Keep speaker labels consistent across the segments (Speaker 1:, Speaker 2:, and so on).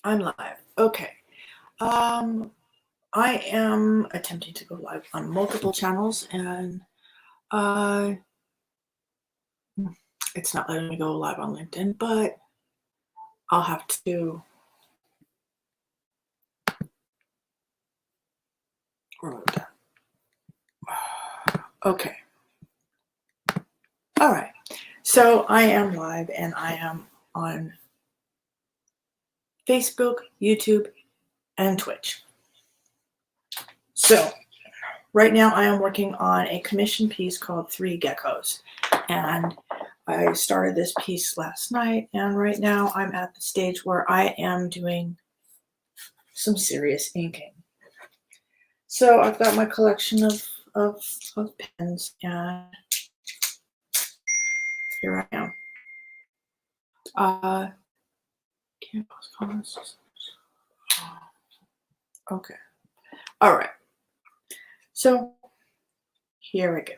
Speaker 1: I'm live. Okay. I am attempting to go live on multiple channels and it's not letting me go live on LinkedIn, but I'll have to remove that. Okay. All right. So I am live and I am on Facebook, YouTube, and Twitch. So right now I am working on a commission piece called 3 Geckos. And I started this piece last night, and right now I'm at the stage where I am doing some serious inking. So I've got my collection of pens, and here I am. Campus comments. Okay. All right. So here we go.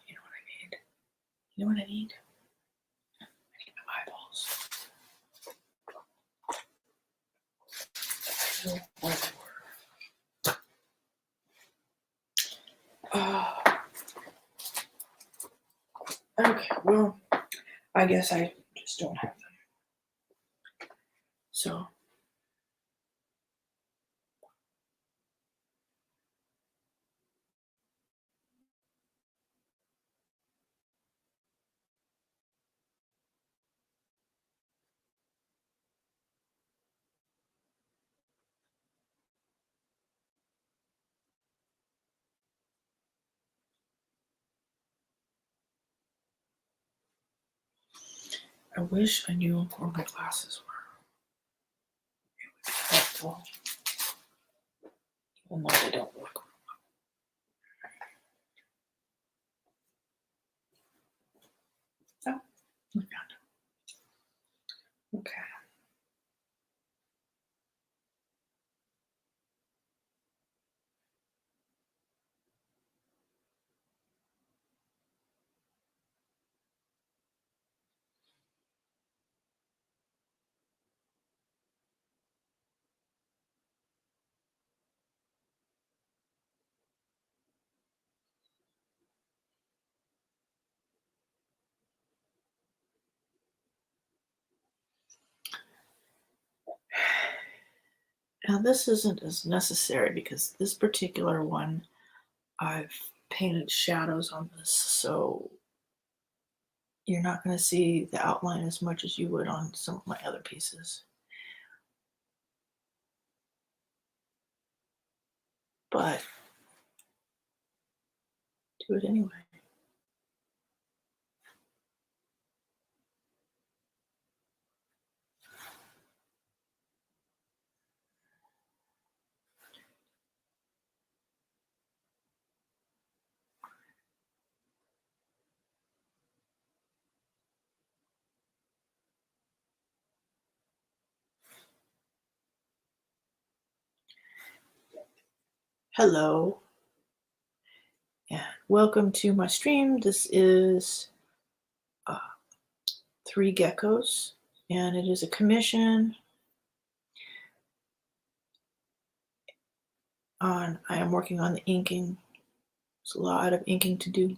Speaker 1: You know what I need? You know what I need? I need my eyeballs. Okay, well, I guess I just don't have them. So, I wish I knew where my glasses were. It would be helpful. Even though they don't look. Oh, we found it. Okay. Now this isn't as necessary because this particular one, I've painted shadows on this, so you're not going to see the outline as much as you would on some of my other pieces. But do it anyway. Hello, and welcome to my stream. This is 3 Geckos, and it is a commission on, I am working on the inking. There's a lot of inking to do.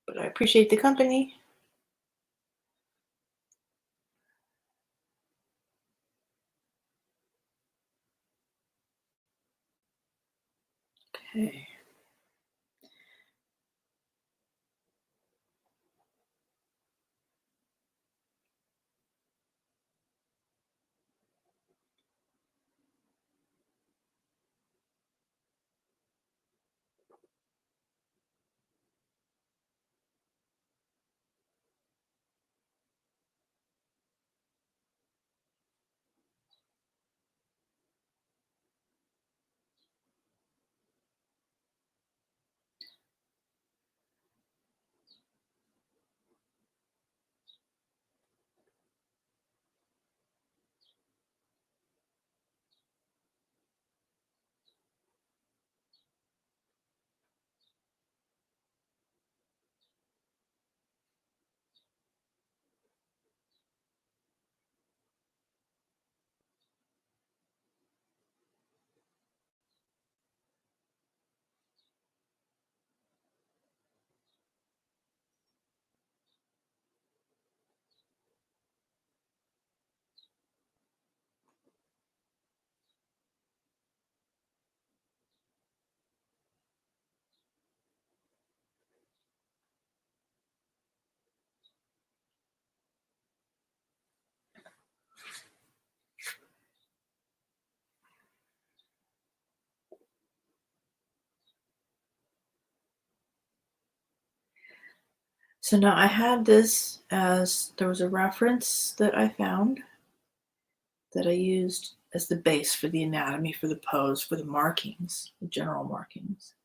Speaker 1: But I appreciate the company. Okay. So now I had this as there was a reference that I found that I used as the base for the anatomy, for the pose, for the markings, the general markings.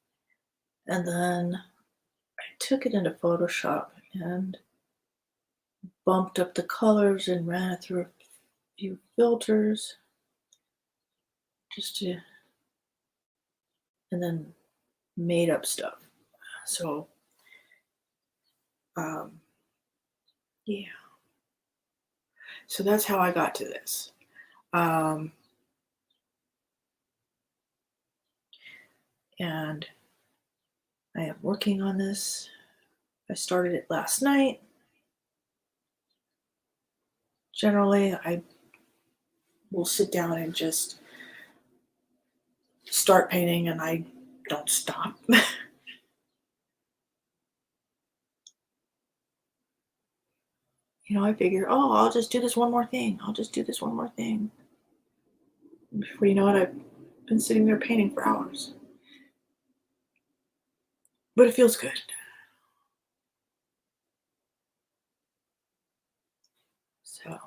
Speaker 1: And then I took it into Photoshop and bumped up the colors and ran it through a few filters just to, and then made up stuff. So, yeah. So that's how I got to this. And I am working on this. I started it last night. Generally, I will sit down and just start painting and I don't stop. I figure, oh, I'll just do this one more thing. I'll just do this one more thing. Before you know it, I've been sitting there painting for hours. But it feels good. So,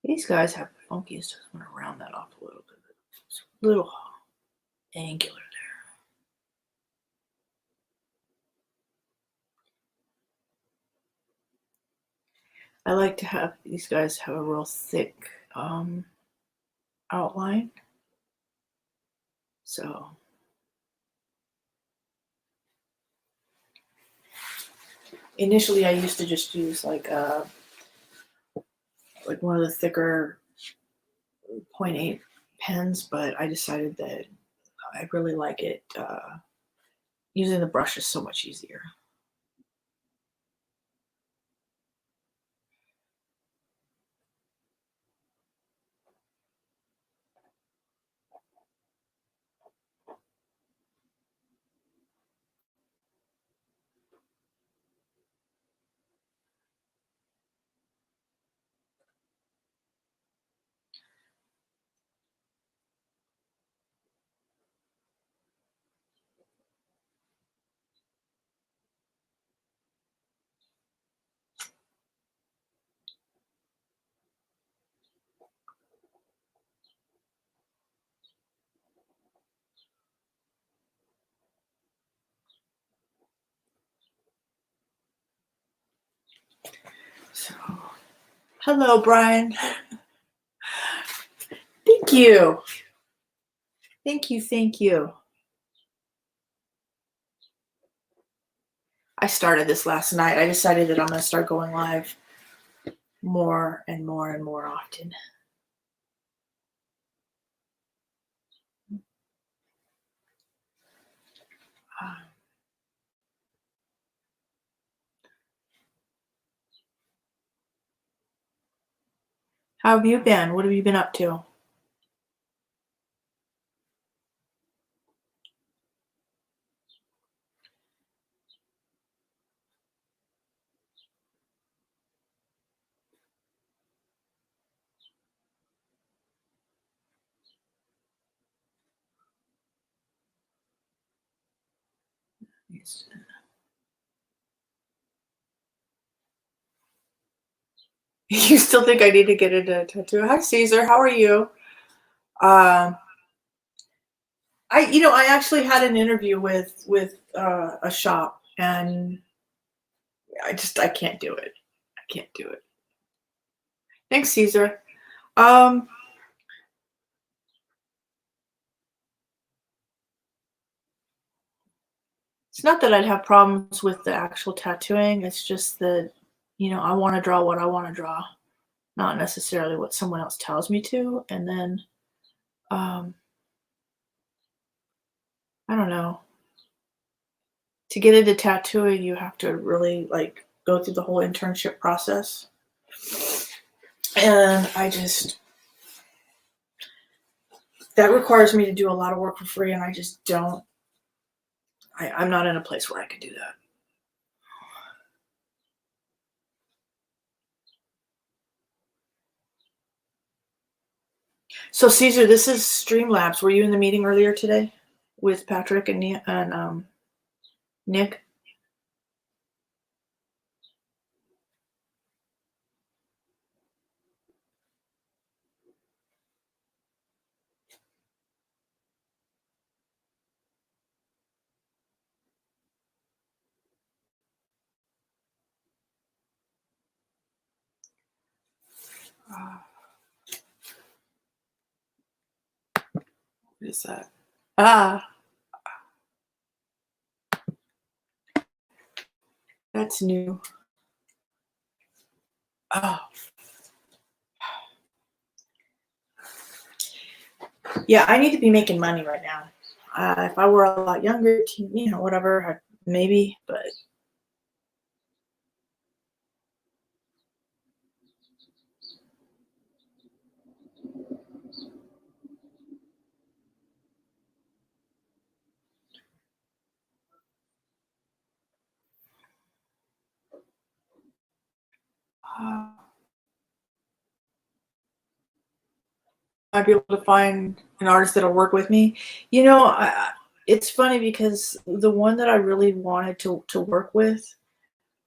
Speaker 1: these guys have the funkiest. Just want to round that off a little bit. It's a little angular there. I like to have these guys have a real thick outline. So initially I used to just use like one of the thicker 0.8 pens, but I decided that I really like it. Using the brush is so much easier. So, hello, Brian. Thank you. Thank you. Thank you. I started this last night. I decided that I'm going to start going live more and more and more often. How have you been? What have you been up to? You still think I need to get into a tattoo? Hi, Caesar. How are you? Um, I actually had an interview with a shop, and I can't do it. I can't do it. Thanks, Caesar. Um, it's not that I'd have problems with the actual tattooing. It's just that, I want to draw what I want to draw, not necessarily what someone else tells me to. And then, um, I don't know. To get into tattooing, you have to really like go through the whole internship process. And that requires me to do a lot of work for free, and I just don't. I'm not in a place where I can do that. So Caesar, this is Streamlabs. Were you in the meeting earlier today with Patrick and Nick? What is that? Ah, that's new. Oh, yeah, I need to be making money right now. If I were a lot younger, whatever, maybe, but uh, I'd be able to find an artist that'll work with me. It's funny because the one that I really wanted to work with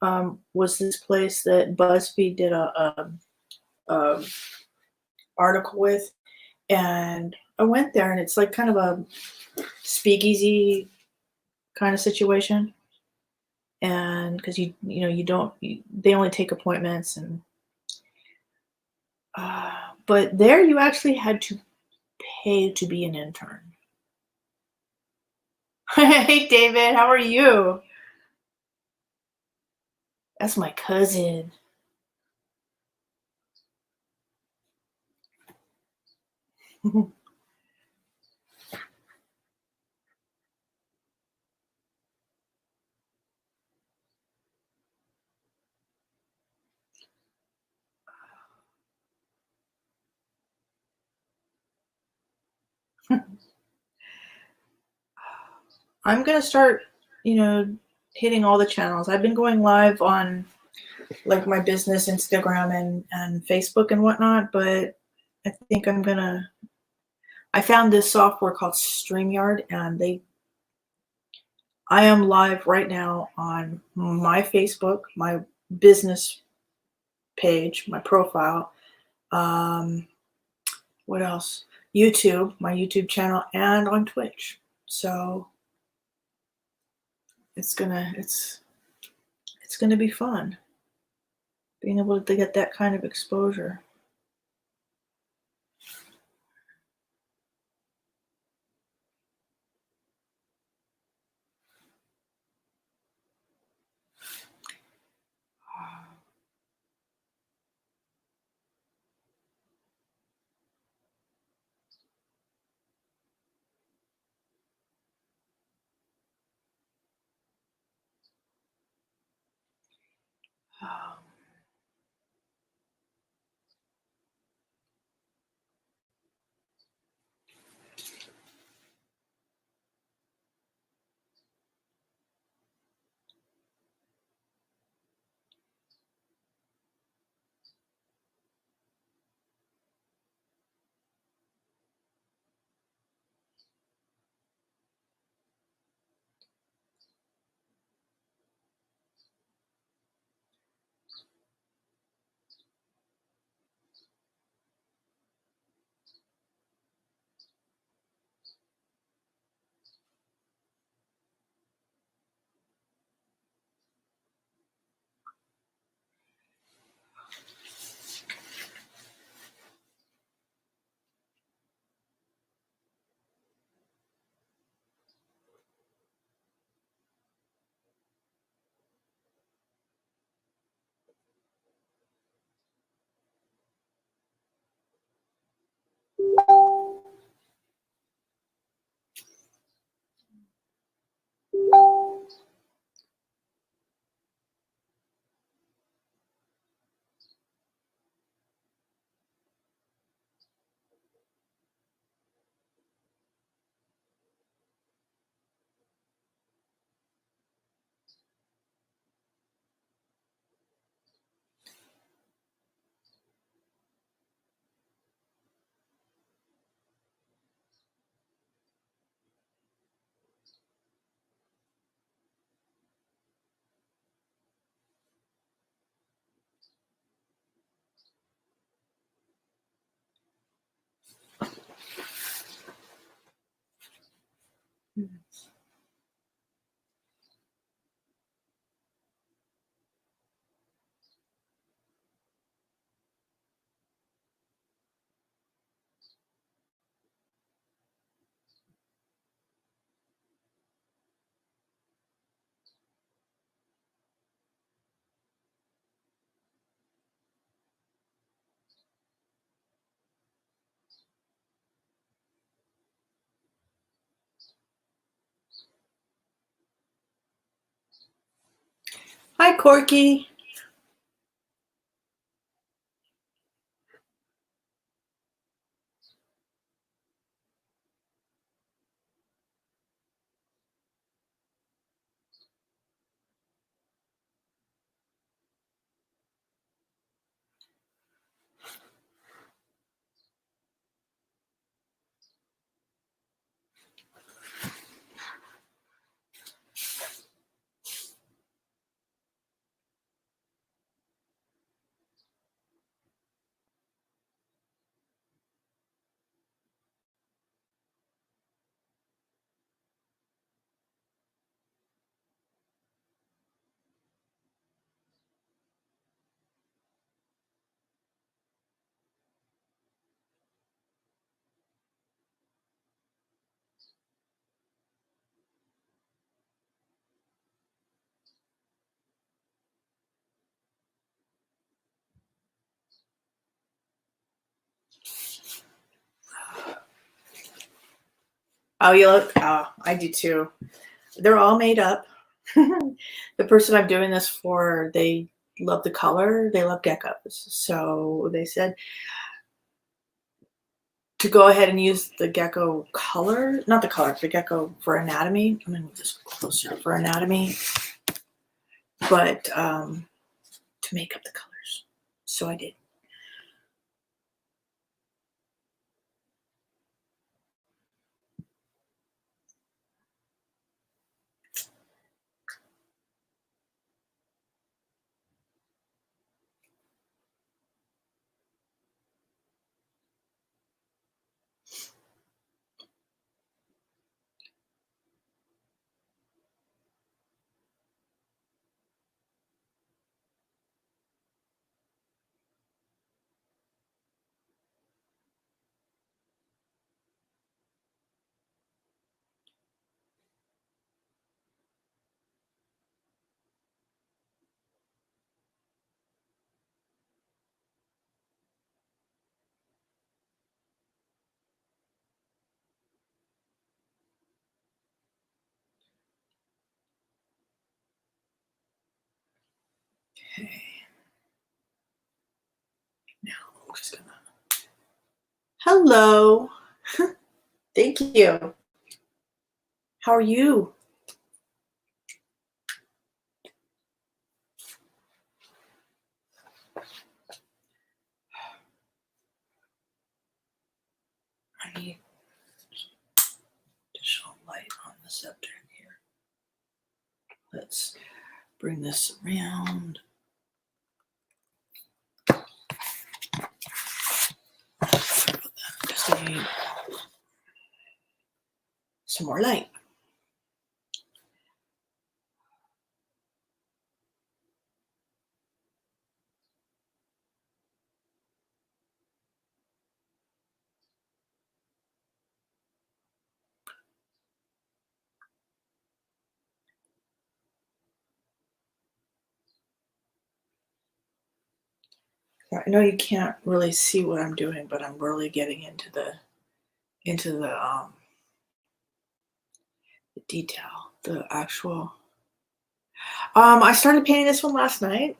Speaker 1: was this place that BuzzFeed did a article with, and I went there, and it's like kind of a speakeasy kind of situation, and because you don't they only take appointments, and but there you actually had to pay to be an intern. Hey David, how are you? That's my cousin. I'm gonna start, you know, hitting all the channels. I've been going live on like my business Instagram and Facebook and whatnot, but I think I found this software called StreamYard, and I am live right now on my Facebook, my business page, my profile. Um, what else? YouTube, my YouTube channel, and on Twitch. So it's gonna be fun being able to get that kind of exposure. Hi, Corky. Oh, you look. Oh, I do too. They're all made up. The person I'm doing this for, they love the color. They love geckos. So they said to go ahead and use the gecko color, not the color, the gecko for anatomy. I'm gonna move this closer for anatomy, but to make up the colors. So I did. Okay. Now I'm just gonna. Hello. Thank you. How are you? I need additional light on the subject here. Let's bring this around. Just need some more light. I know you can't really see what I'm doing, but I'm really getting into the detail, the actual. I started painting this one last night.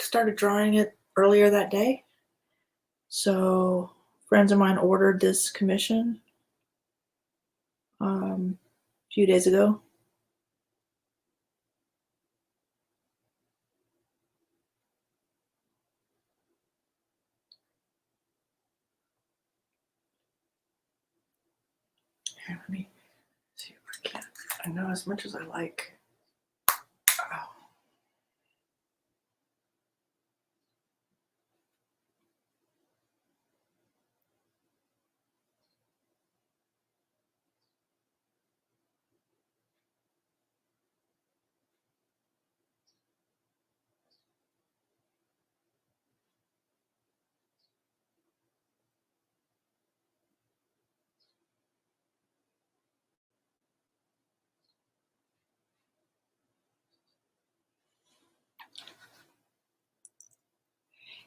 Speaker 1: Started drawing it earlier that day. So friends of mine ordered this commission a few days ago. Here, let me see if I can. I know as much as I like. Oh.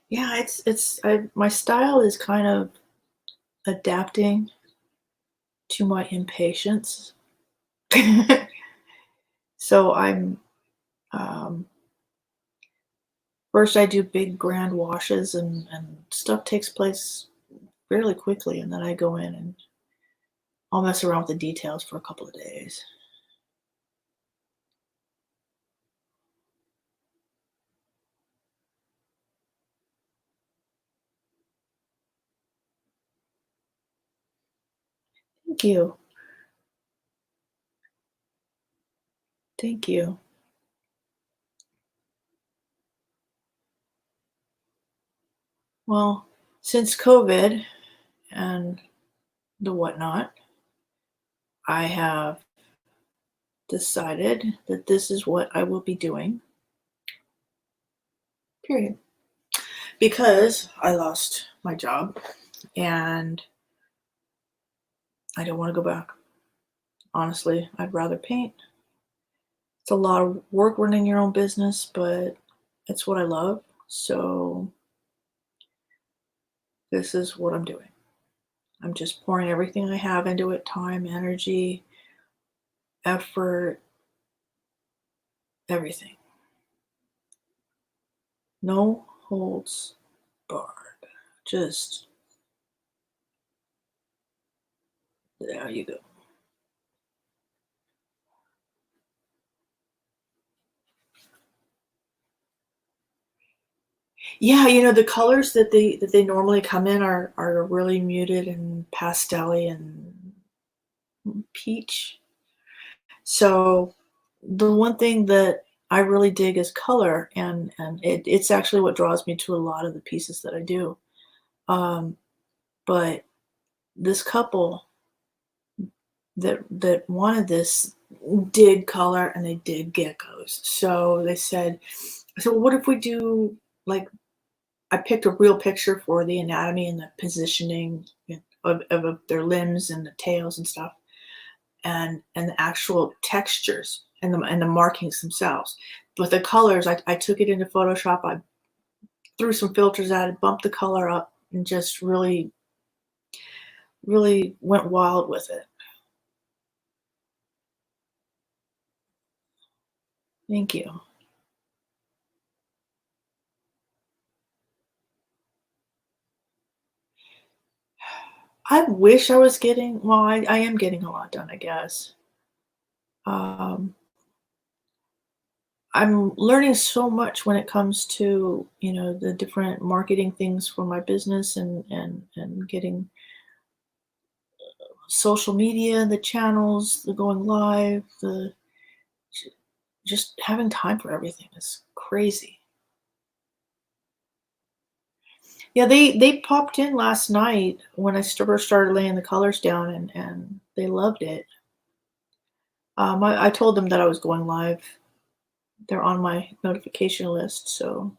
Speaker 1: Yeah, my style is kind of adapting to my impatience. So I'm um, First, I do big grand washes, and stuff takes place fairly quickly, and then I go in and I'll mess around with the details for a couple of days. Thank you. Thank you. Well, since COVID and the whatnot, I have decided that this is what I will be doing, period. Because I lost my job and I don't want to go back. Honestly, I'd rather paint. It's a lot of work running your own business, but it's what I love. So this is what I'm doing. I'm just pouring everything I have into it: time, energy, effort, everything. No holds barred. Just there you go. Yeah, the colors that they normally come in are really muted and pastelly and peach. So the one thing that I really dig is color, and it's actually what draws me to a lot of the pieces that I do. Um, but this couple that wanted this did color and they did geckos. So they said, so what if we do, like, I picked a real picture for the anatomy and the positioning of their limbs and the tails and stuff, and the actual textures and the markings themselves. But the colors, I took it into Photoshop. I threw some filters at it, bumped the color up, and just really, really went wild with it. Thank you. I wish I was getting, well, I am getting a lot done, I guess. Um, I'm learning so much when it comes to, the different marketing things for my business, and getting social media, the channels, the going live, the just having time for everything is crazy. Yeah, they popped in last night when I first started laying the colors down, and they loved it. I told them that I was going live. They're on my notification list, so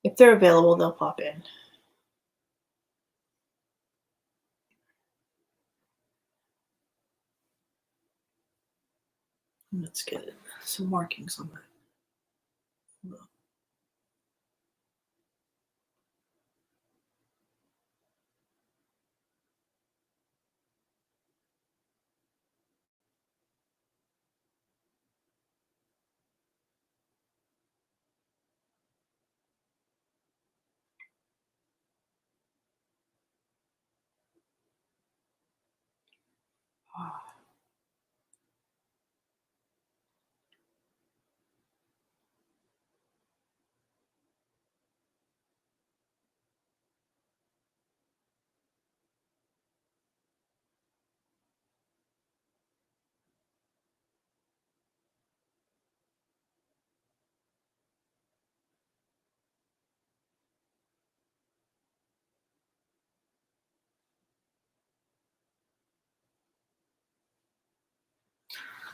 Speaker 1: if they're available, they'll pop in. Let's get some markings on that.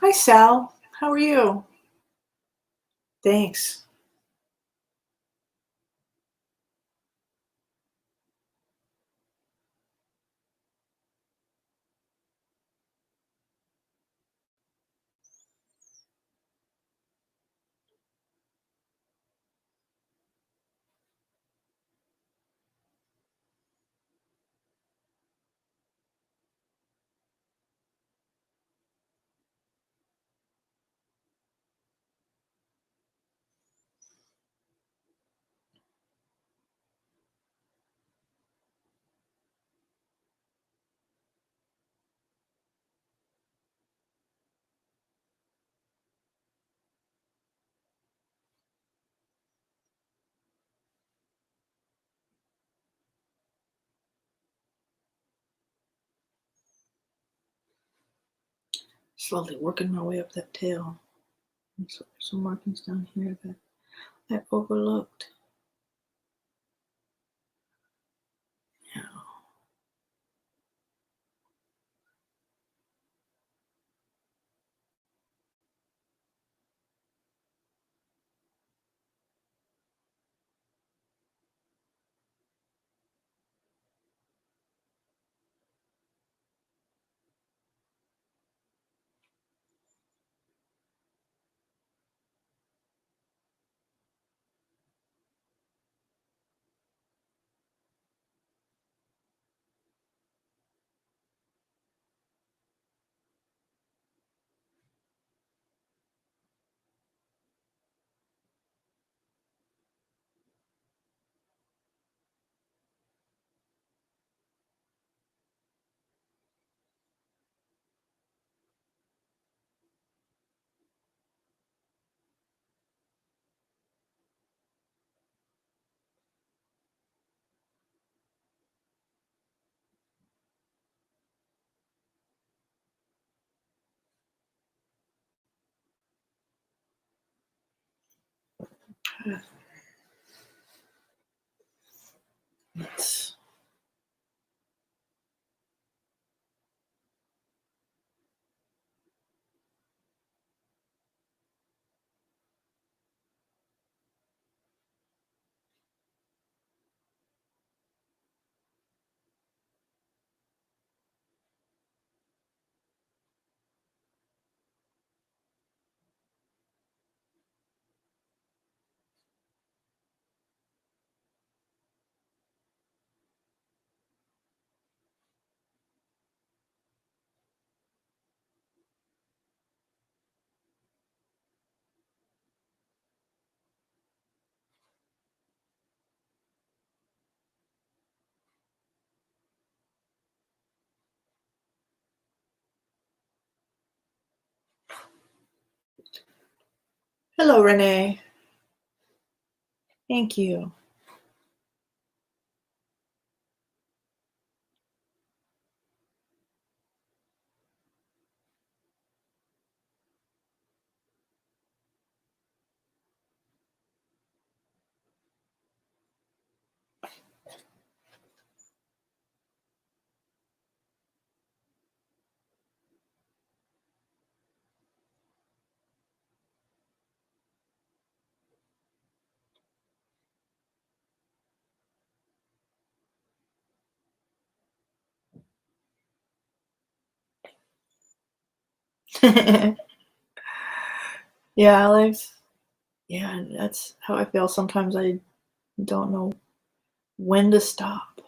Speaker 1: Hi, Sal. How are you? Thanks. Slowly working my way up that tail. And so there's some markings down here that I overlooked. Yeah. Let's Hello, Renee. Thank you. Yeah, Alex. Yeah, that's how I feel. Sometimes I don't know when to stop.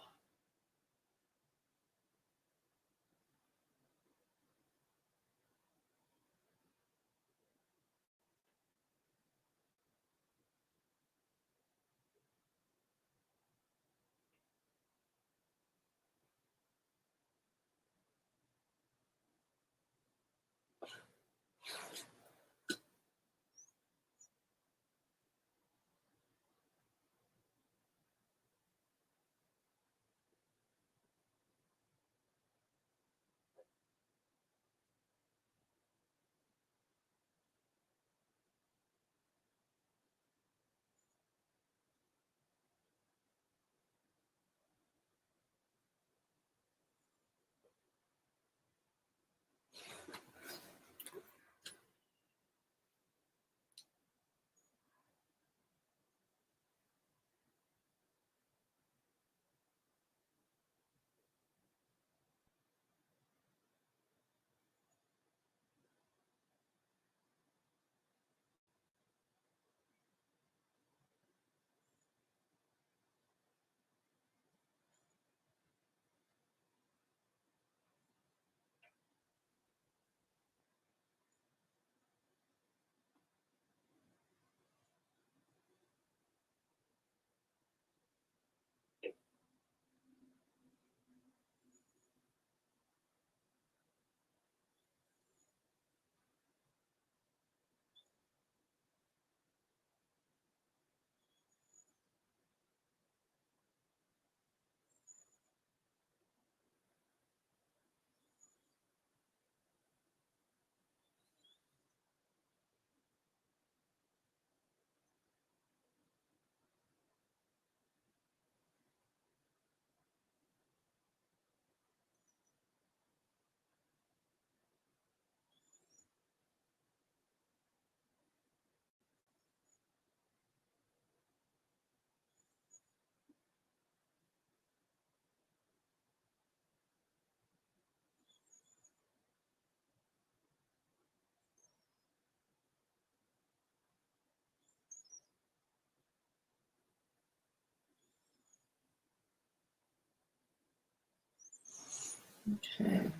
Speaker 1: Okay. I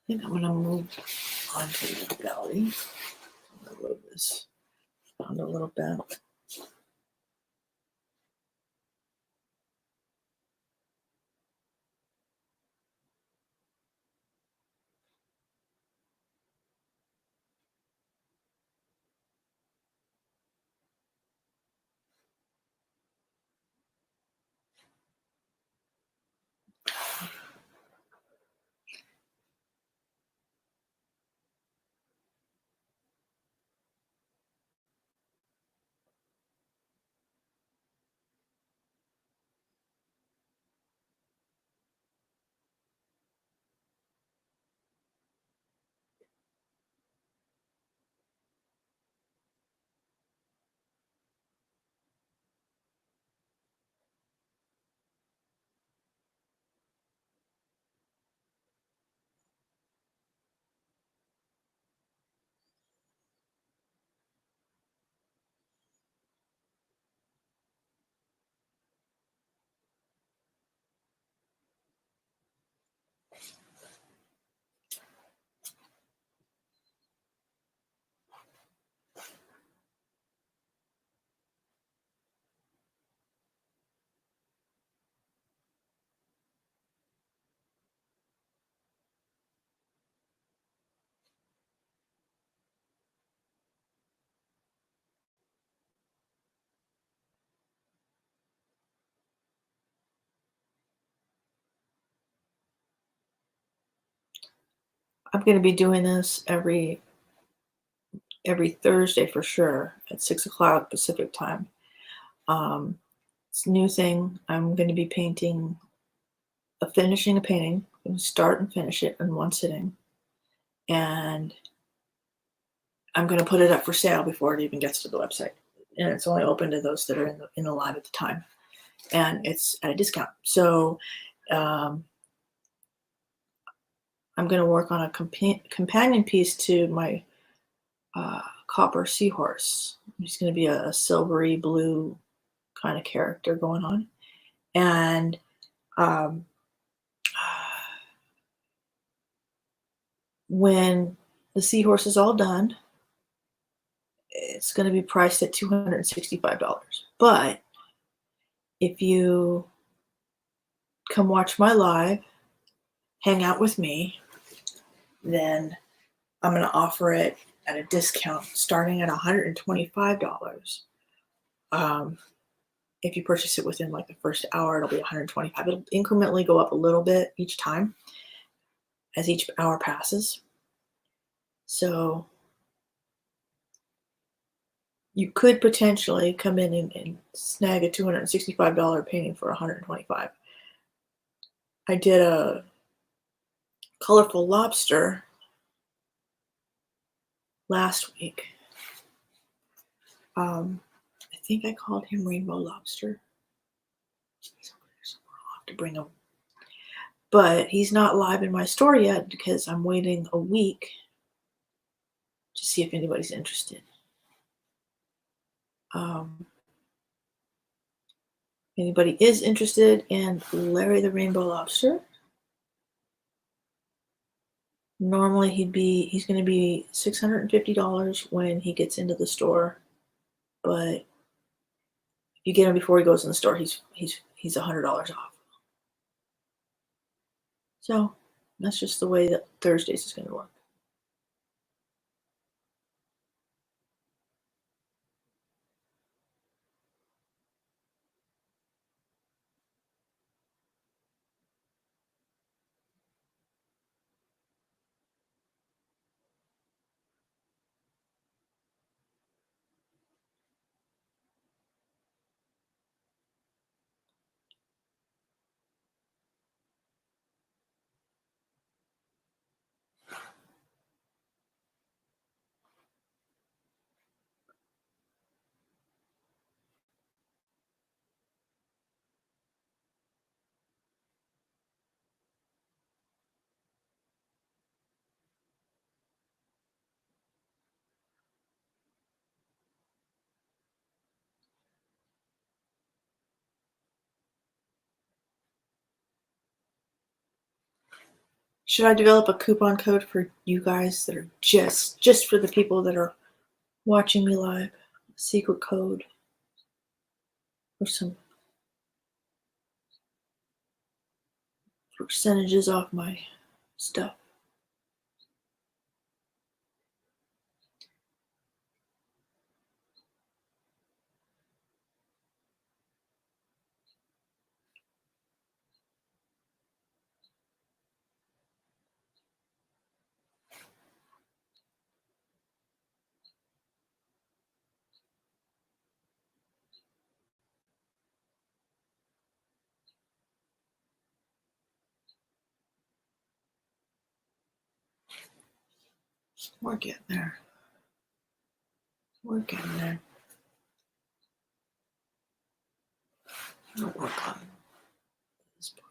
Speaker 1: think I'm going to move on to the belly. I'm going to move this down a little bit. I'm going to be doing this every Thursday for sure at 6 o'clock Pacific time. It's a new thing. I'm going to be finishing a painting. I'm going to start and finish it in one sitting, and I'm going to put it up for sale before it even gets to the website. And it's only open to those that are in the live at the time, and it's at a discount. So um, I'm going to work on a companion piece to my copper seahorse. He's going to be a silvery blue kind of character going on, and um, when the seahorse is all done, it's going to be priced at $265. But if you come watch my live, hang out with me, then I'm going to offer it at a discount starting at $125. If you purchase it within like the first hour, it'll be $125. It'll incrementally go up a little bit each time as each hour passes. So you could potentially come in and snag a $265 painting for $125. I did a colorful lobster last week. I think I called him Rainbow Lobster. He's over there somewhere. I'll have to bring him. But he's not live in my store yet because I'm waiting a week to see if anybody's interested. Anybody is interested in Larry the Rainbow Lobster? Normally he's going to be $650 when he gets into the store, but if you get him before he goes in the store, he's $100 off. So that's just the way that Thursdays is going to work. Should I develop a coupon code for you guys that are just for the people that are watching me live? A secret code or some percentages off my stuff. We're getting there. We're getting there. I'll work on this part.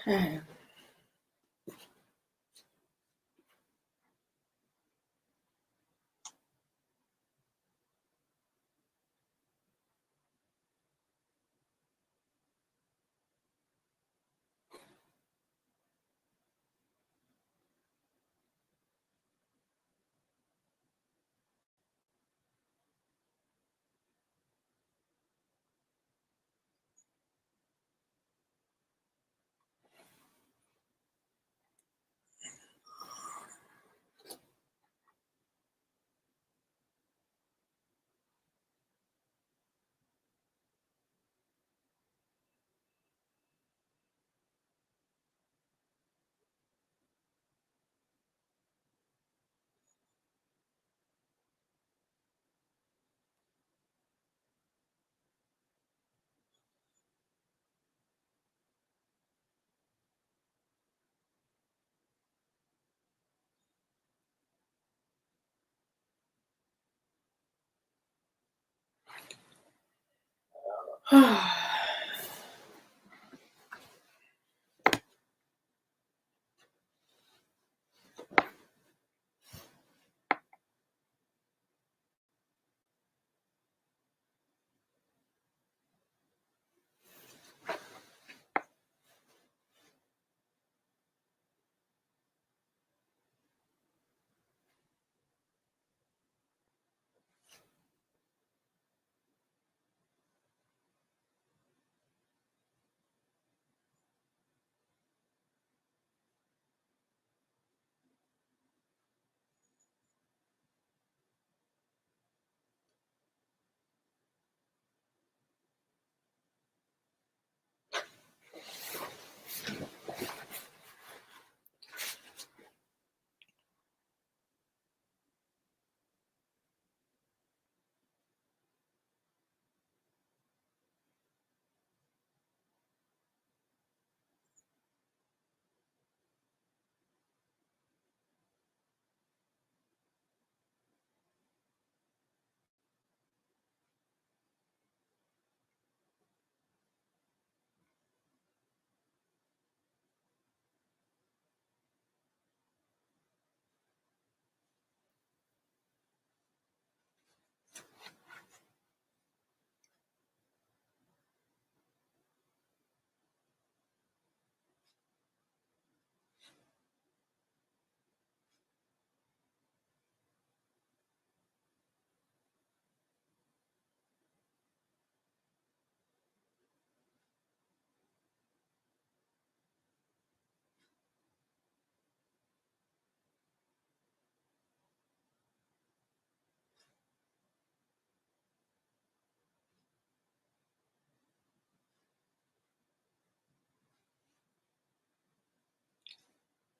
Speaker 1: Okay.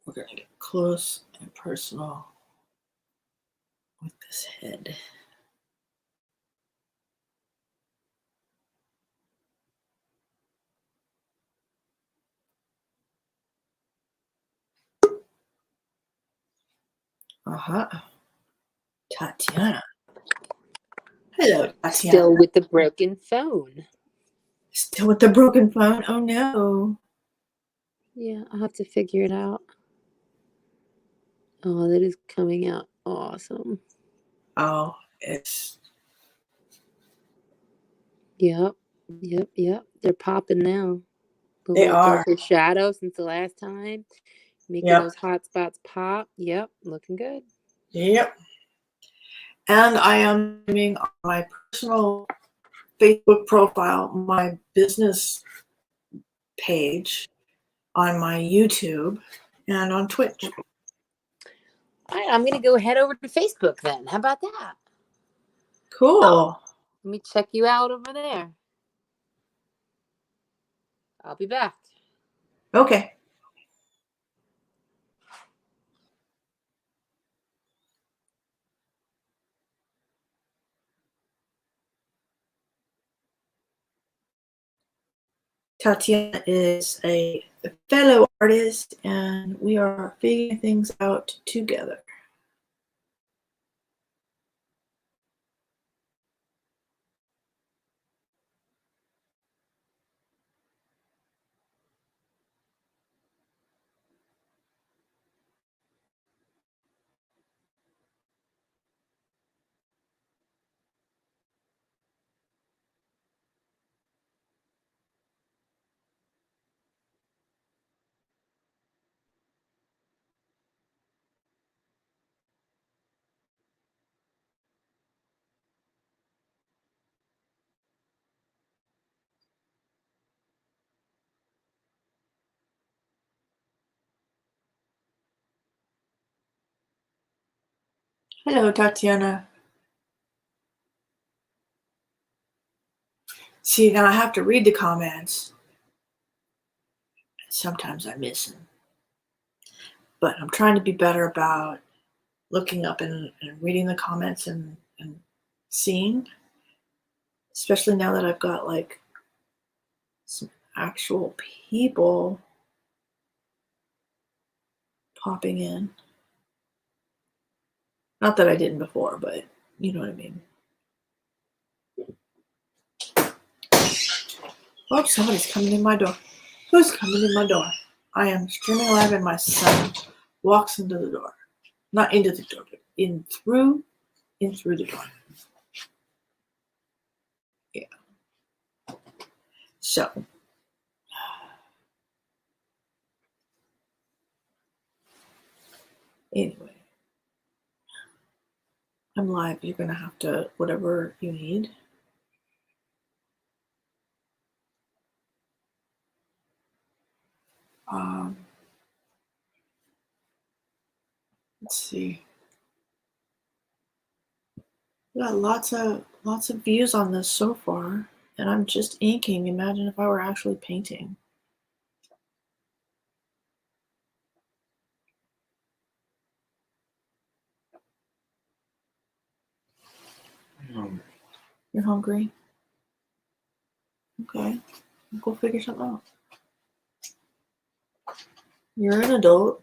Speaker 1: We're going to get close and personal with this head. Tatiana. Hello, Tatiana.
Speaker 2: Still with the broken phone.
Speaker 1: Still with the broken phone? Oh no.
Speaker 2: Yeah, I'll have to figure it out. Oh, that is coming out awesome.
Speaker 1: Oh, it's...
Speaker 2: Yep. They're popping now. The
Speaker 1: They
Speaker 2: little
Speaker 1: are.
Speaker 2: darker shadow since the last time. Making those hot spots pop. Yep, looking good.
Speaker 1: Yep. And I am doing on my personal Facebook profile, my business page, on my YouTube, and on Twitch.
Speaker 2: All right, I'm going to go head over to Facebook then. How about that?
Speaker 1: Cool.
Speaker 2: Let me check you out over there. I'll be back.
Speaker 1: Okay. Tatiana is a fellow artist, and we are figuring things out together. Hello, Tatiana. See, now I have to read the comments. Sometimes I miss them. But I'm trying to be better about looking up and reading the comments and seeing. Especially now that I've got like some actual people popping in. Not that I didn't before, but you know what I mean. Oh, somebody's coming in my door. Who's coming in my door? I am streaming live and my son walks into the door. Not into the door, but in through the door. Yeah. So. Anyway. I'm live. You're going to have to, whatever you need. Let's see. We got lots of views on this so far, and I'm just inking. Imagine if I were actually painting.
Speaker 3: I'm hungry.
Speaker 1: You're hungry? Okay. Go figure something out. You're an adult.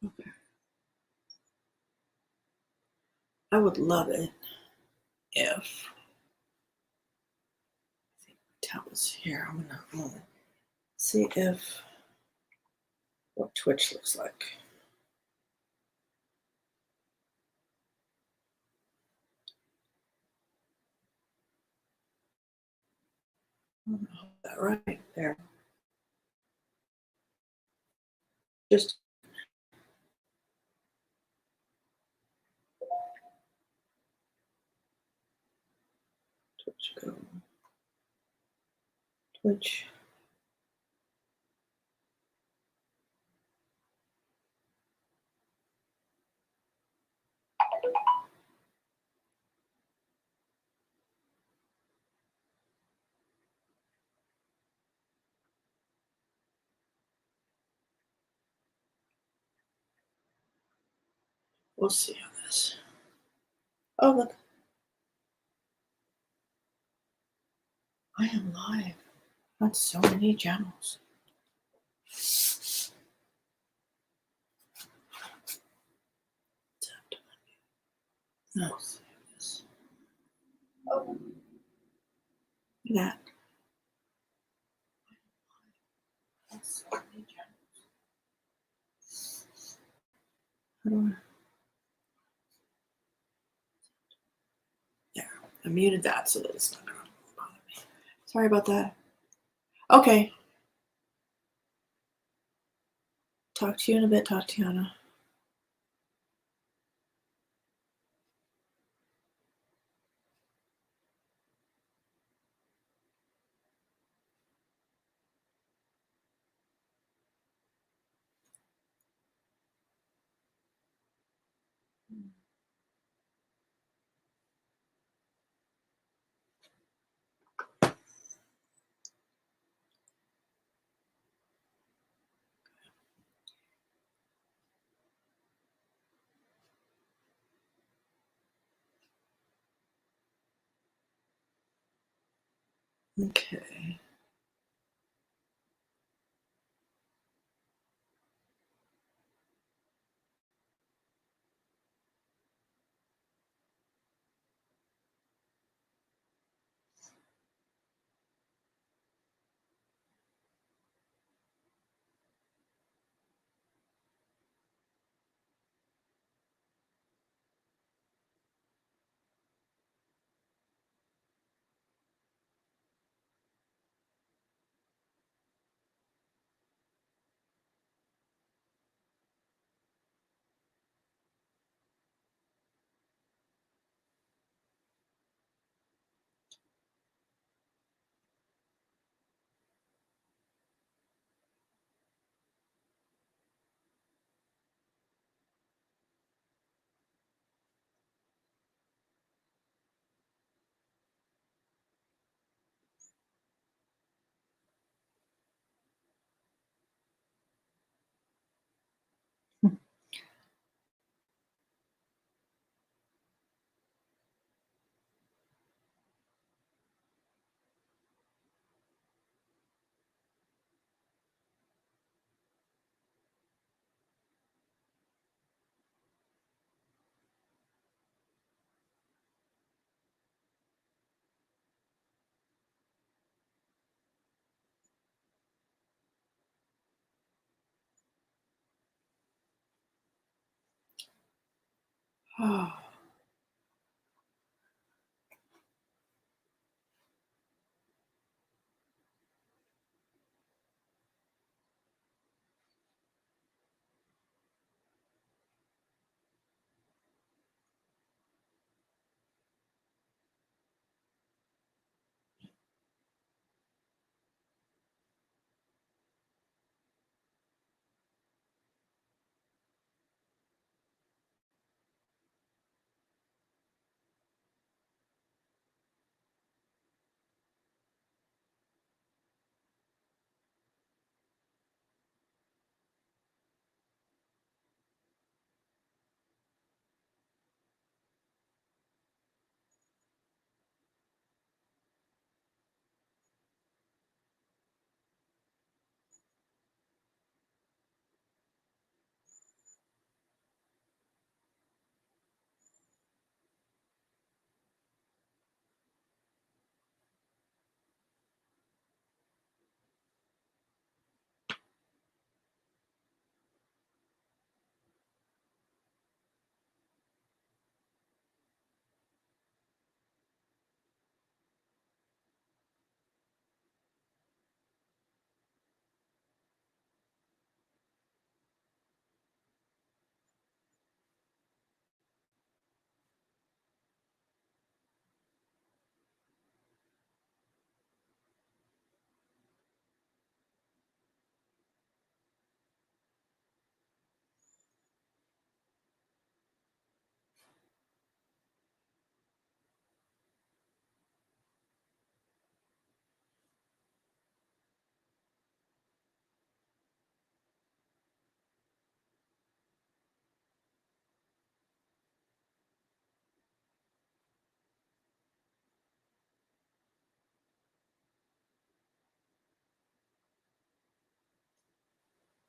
Speaker 1: Okay. I would love it if tab was here. I'm gonna see if what Twitch looks like. Hold that right there. Just Twitch go. Twitch. We'll see how this. Oh, look. I am live on so many channels. Let's see this. Oh, look at that. So many channels. How do I? There. I muted that so that it's not going to bother me. Sorry about that. Okay. Talk to you in a bit, Tatiana. Okay. Oh.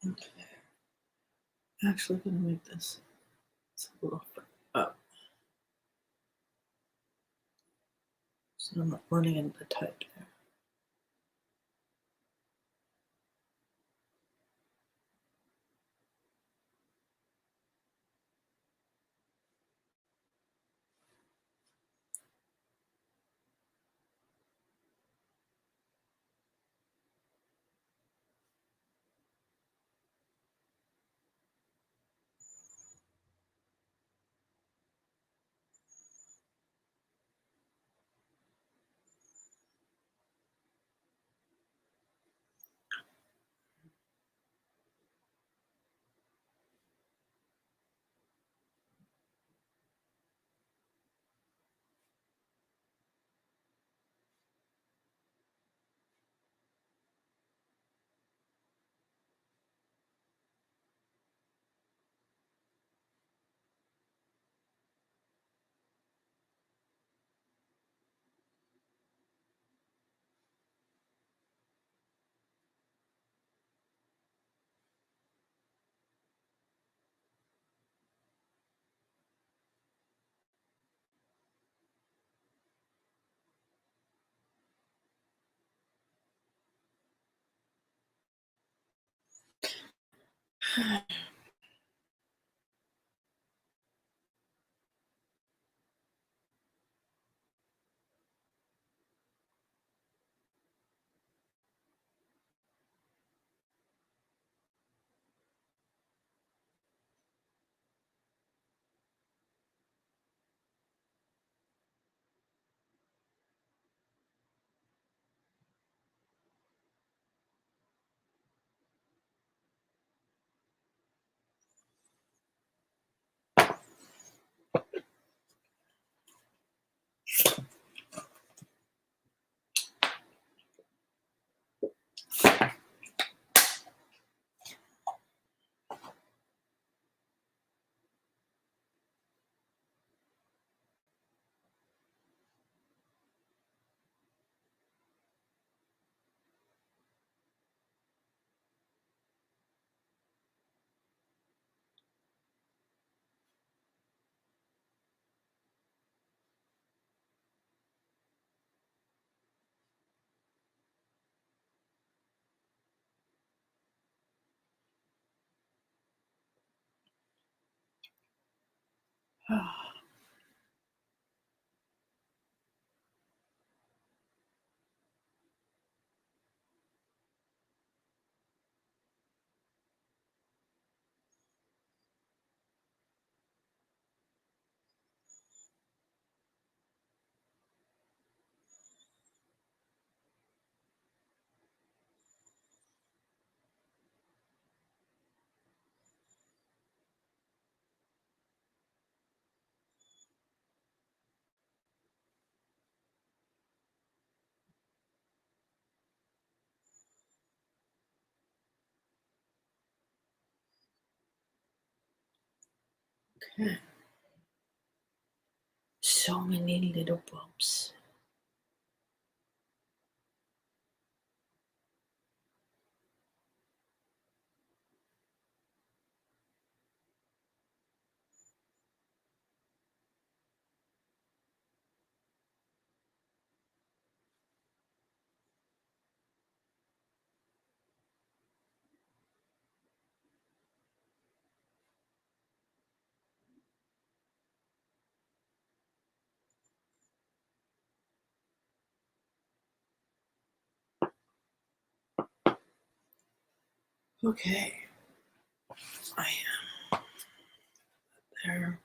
Speaker 1: Okay. Actually, gonna make this a little up, so I'm not running into the type there. Okay. So many little bumps. Okay. I am there.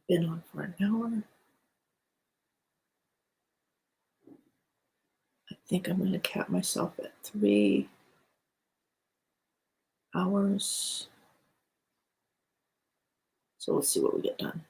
Speaker 1: Been on for an hour. I think I'm going to cap myself at 3 hours. So let's see what we get done.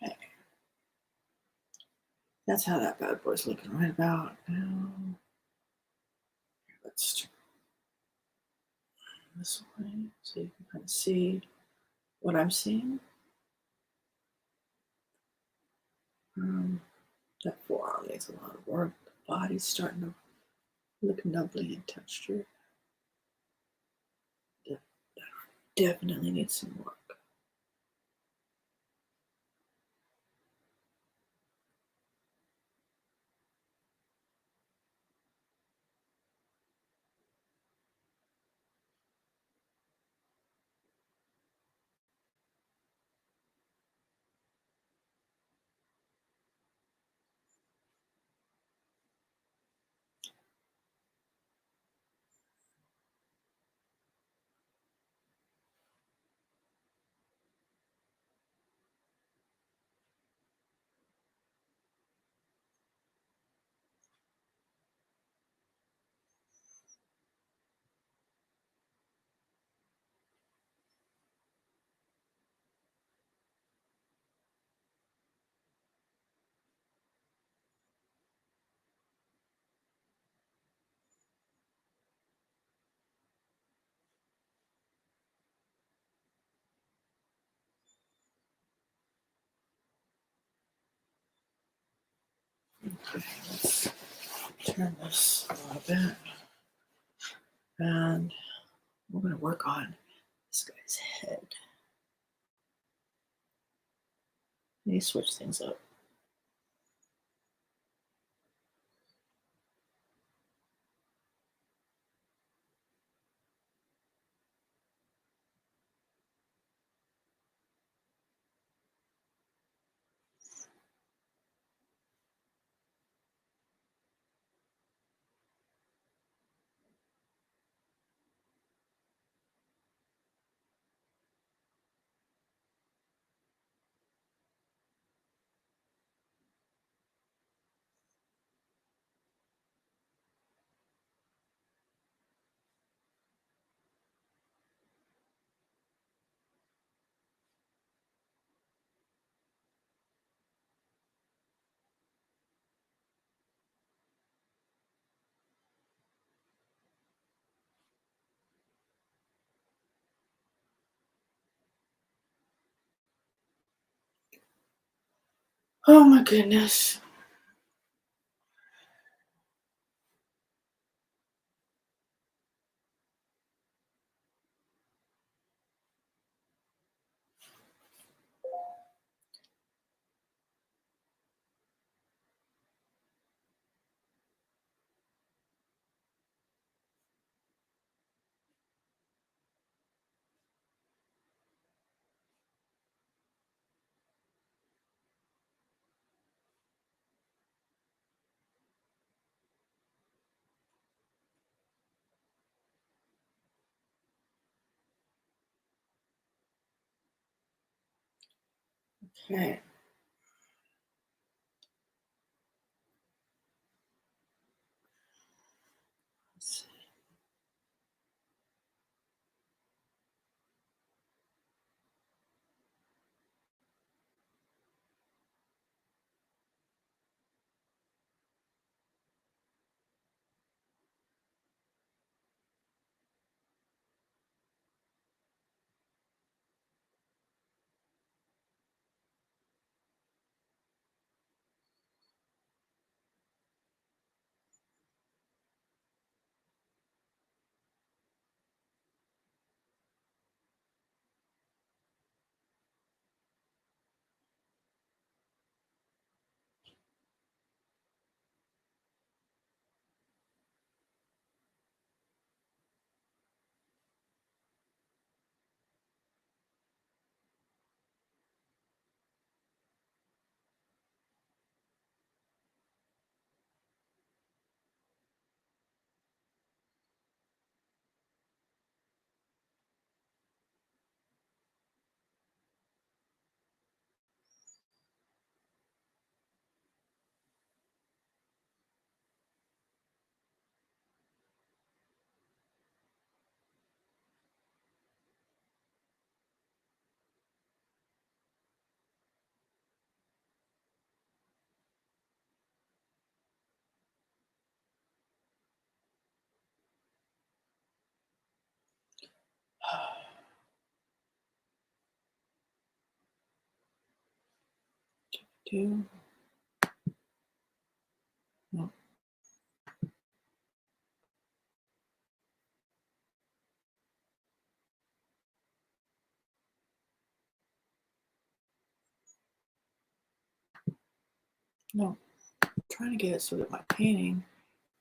Speaker 1: Okay. That's how that bad boy's looking right about now. Let's turn this way so you can kind of see what I'm seeing. That forearm needs a lot of work. The body's starting to look nubbly in texture. That definitely needs some work. Okay, let's turn this a little bit. And we're going to work on this guy's head. Let me switch things up. Oh my goodness. Okay. Let's see. 2. No. No. I'm trying to get it so that my painting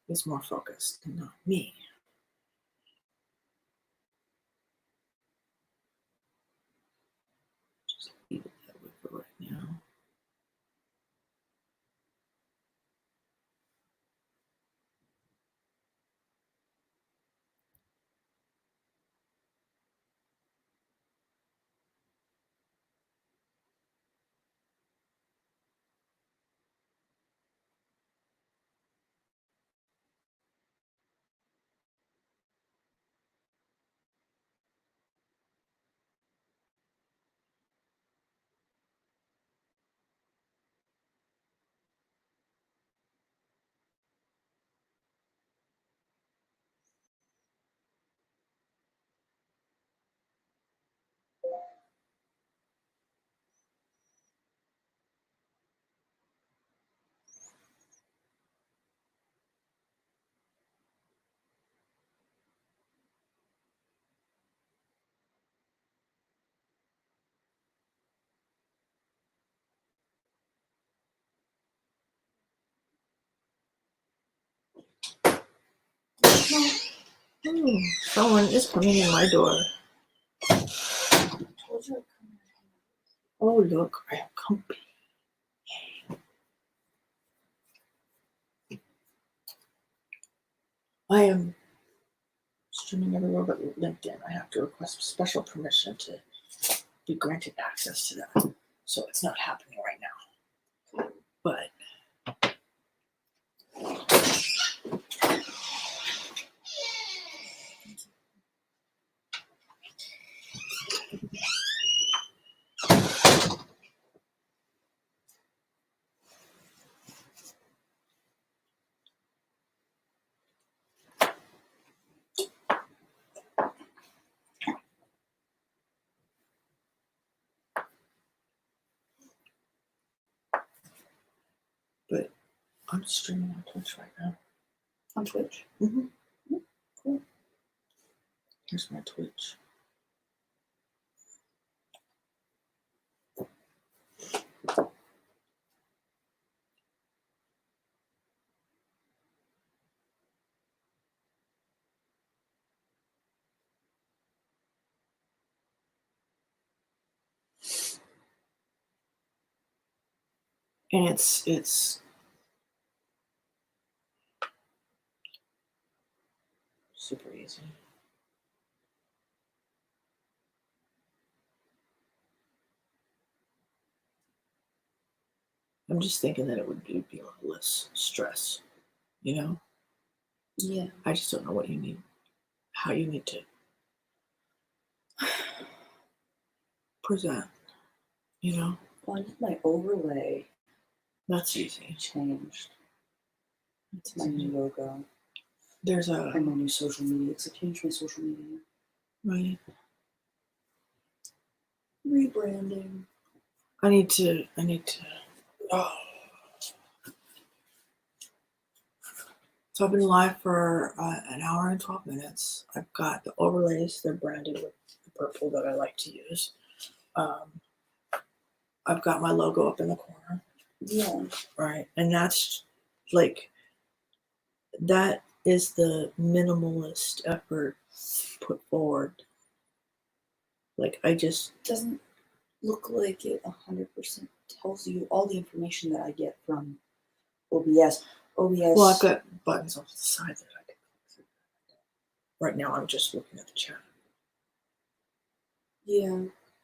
Speaker 1: is more focused and not me. Just leave it that way for right now. Oh, someone is coming in my door. Oh, look, I have company. I am streaming everywhere but LinkedIn. I have to request special permission to be granted access to that. So it's not happening right now. But I'm streaming on Twitch right now.
Speaker 4: On Twitch?
Speaker 1: Mm-hmm.
Speaker 4: Cool.
Speaker 1: Here's my Twitch. And it's super easy. I'm just thinking that it would be a lot less stress, you know?
Speaker 4: Yeah.
Speaker 1: I just don't know what you need, how you need to present, you know?
Speaker 4: Well, I need my overlay
Speaker 1: That's easy.
Speaker 4: changed.
Speaker 1: That's
Speaker 4: It's my new logo
Speaker 1: There's a
Speaker 4: and my new social media. Because I changed my social media.
Speaker 1: right.
Speaker 4: Rebranding.
Speaker 1: I need to. Oh. So I've been live for an hour and 12 minutes. I've got the overlays. They're branded with the purple that I like to use. I've got my logo up in the corner.
Speaker 4: Yeah.
Speaker 1: Right. And that's like, that is the minimalist effort put forward. Like, I just,
Speaker 4: Doesn't look like it 100% tells you all the information that I get from OBS.
Speaker 1: well, I've got buttons off the side that I can click through. Right now, I'm just looking at the chat.
Speaker 4: Yeah.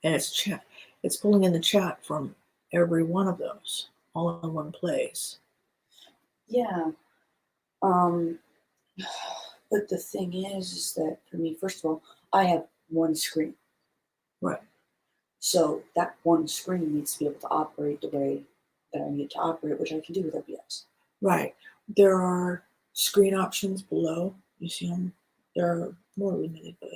Speaker 1: And it's chat. It's pulling in the chat from every one of those, all in one place.
Speaker 4: Yeah. But the thing is that for me, first of all, I have one screen.
Speaker 1: Right.
Speaker 4: So that one screen needs to be able to operate the way that I need to operate, which I can do with OBS.
Speaker 1: Right. There are screen options below. You see them? They're more limited, but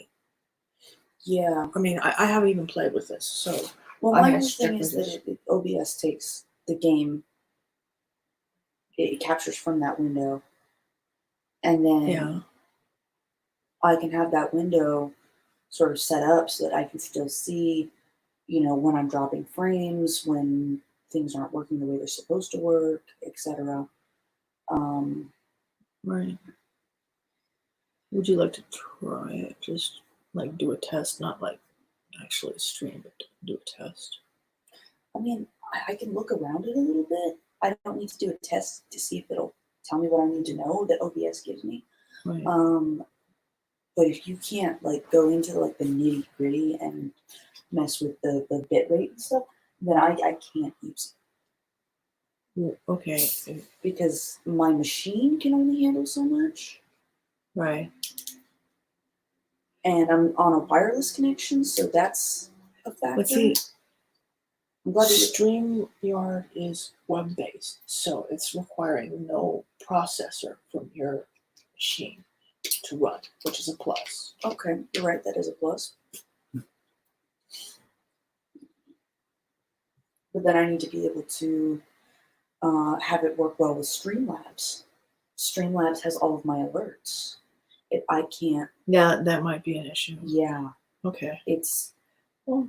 Speaker 4: Yeah.
Speaker 1: I mean, I haven't even played with this, so
Speaker 4: Well,
Speaker 1: I
Speaker 4: my
Speaker 1: have
Speaker 4: whole thing is
Speaker 1: stick with
Speaker 4: that OBS takes the game, it captures from that window, and then
Speaker 1: Yeah.
Speaker 4: I can have that window sort of set up so that I can still see, when I'm dropping frames, when things aren't working the way they're supposed to work, etc. Um,
Speaker 1: Right. Would you like to try it? Just like do a test, not like actually stream, but do a test.
Speaker 4: I mean, I can look around it a little bit. I don't need to do a test to see if it'll tell me what I need to know that OBS gives me.
Speaker 1: Right.
Speaker 4: But if you can't like go into like the nitty gritty and mess with the bit rate and stuff, then I can't use
Speaker 1: Okay.
Speaker 4: it because my machine can only handle so much,
Speaker 1: Right.
Speaker 4: and I'm on a wireless connection, so that's a factor.
Speaker 1: But see,
Speaker 4: I'm glad you
Speaker 1: StreamYard is web-based, so it's requiring no processor from your machine to run, which is a plus.
Speaker 4: okay, you're right, that is a plus. But then I need to be able to have it work well with Streamlabs. Streamlabs has all of my alerts. If I can't,
Speaker 1: Yeah, that might be an issue.
Speaker 4: yeah,
Speaker 1: Okay.
Speaker 4: it's
Speaker 1: Well,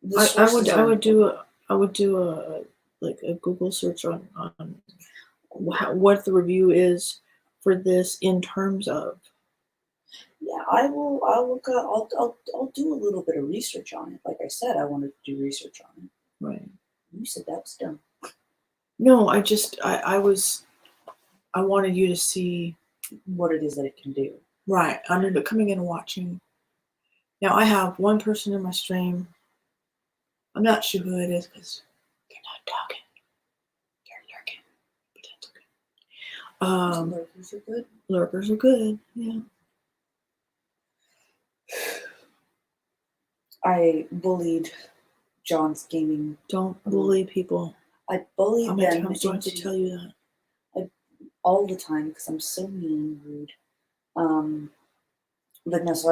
Speaker 4: the
Speaker 1: I
Speaker 4: sources are
Speaker 1: would do
Speaker 4: important.
Speaker 1: a Google search on what the review is for this in terms of.
Speaker 4: Yeah, I will. I'll look up. I'll do a little bit of research on it. Like I said, I wanted to do research on it.
Speaker 1: Right.
Speaker 4: You said that was dumb.
Speaker 1: No, I wanted you to see.
Speaker 4: What it is that it can do.
Speaker 1: Right. I'm into coming in and watching. Now I have one person in my stream. I'm not sure who it is because they're not talking. They're lurking. But that's okay.
Speaker 4: Lurkers are good.
Speaker 1: Lurkers are good. Yeah.
Speaker 4: I bullied John's gaming.
Speaker 1: Don't bully people.
Speaker 4: I bullied
Speaker 1: How many
Speaker 4: them
Speaker 1: times do I have to tell you that?
Speaker 4: all the time because I'm so mean and rude. But no, so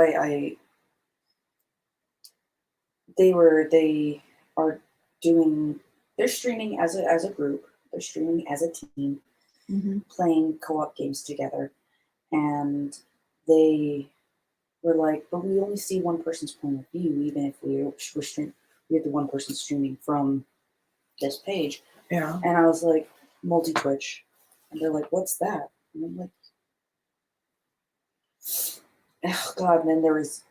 Speaker 4: they are doing. They're streaming as a group. They're streaming as a team,
Speaker 1: Mm-hmm.
Speaker 4: playing co-op games together, and they were like, but we only see one person's point of view, even if we're the one person streaming from this page.
Speaker 1: Yeah.
Speaker 4: And I was like, multi-Twitch. And they're like, what's that? And I'm like, oh God. And then there was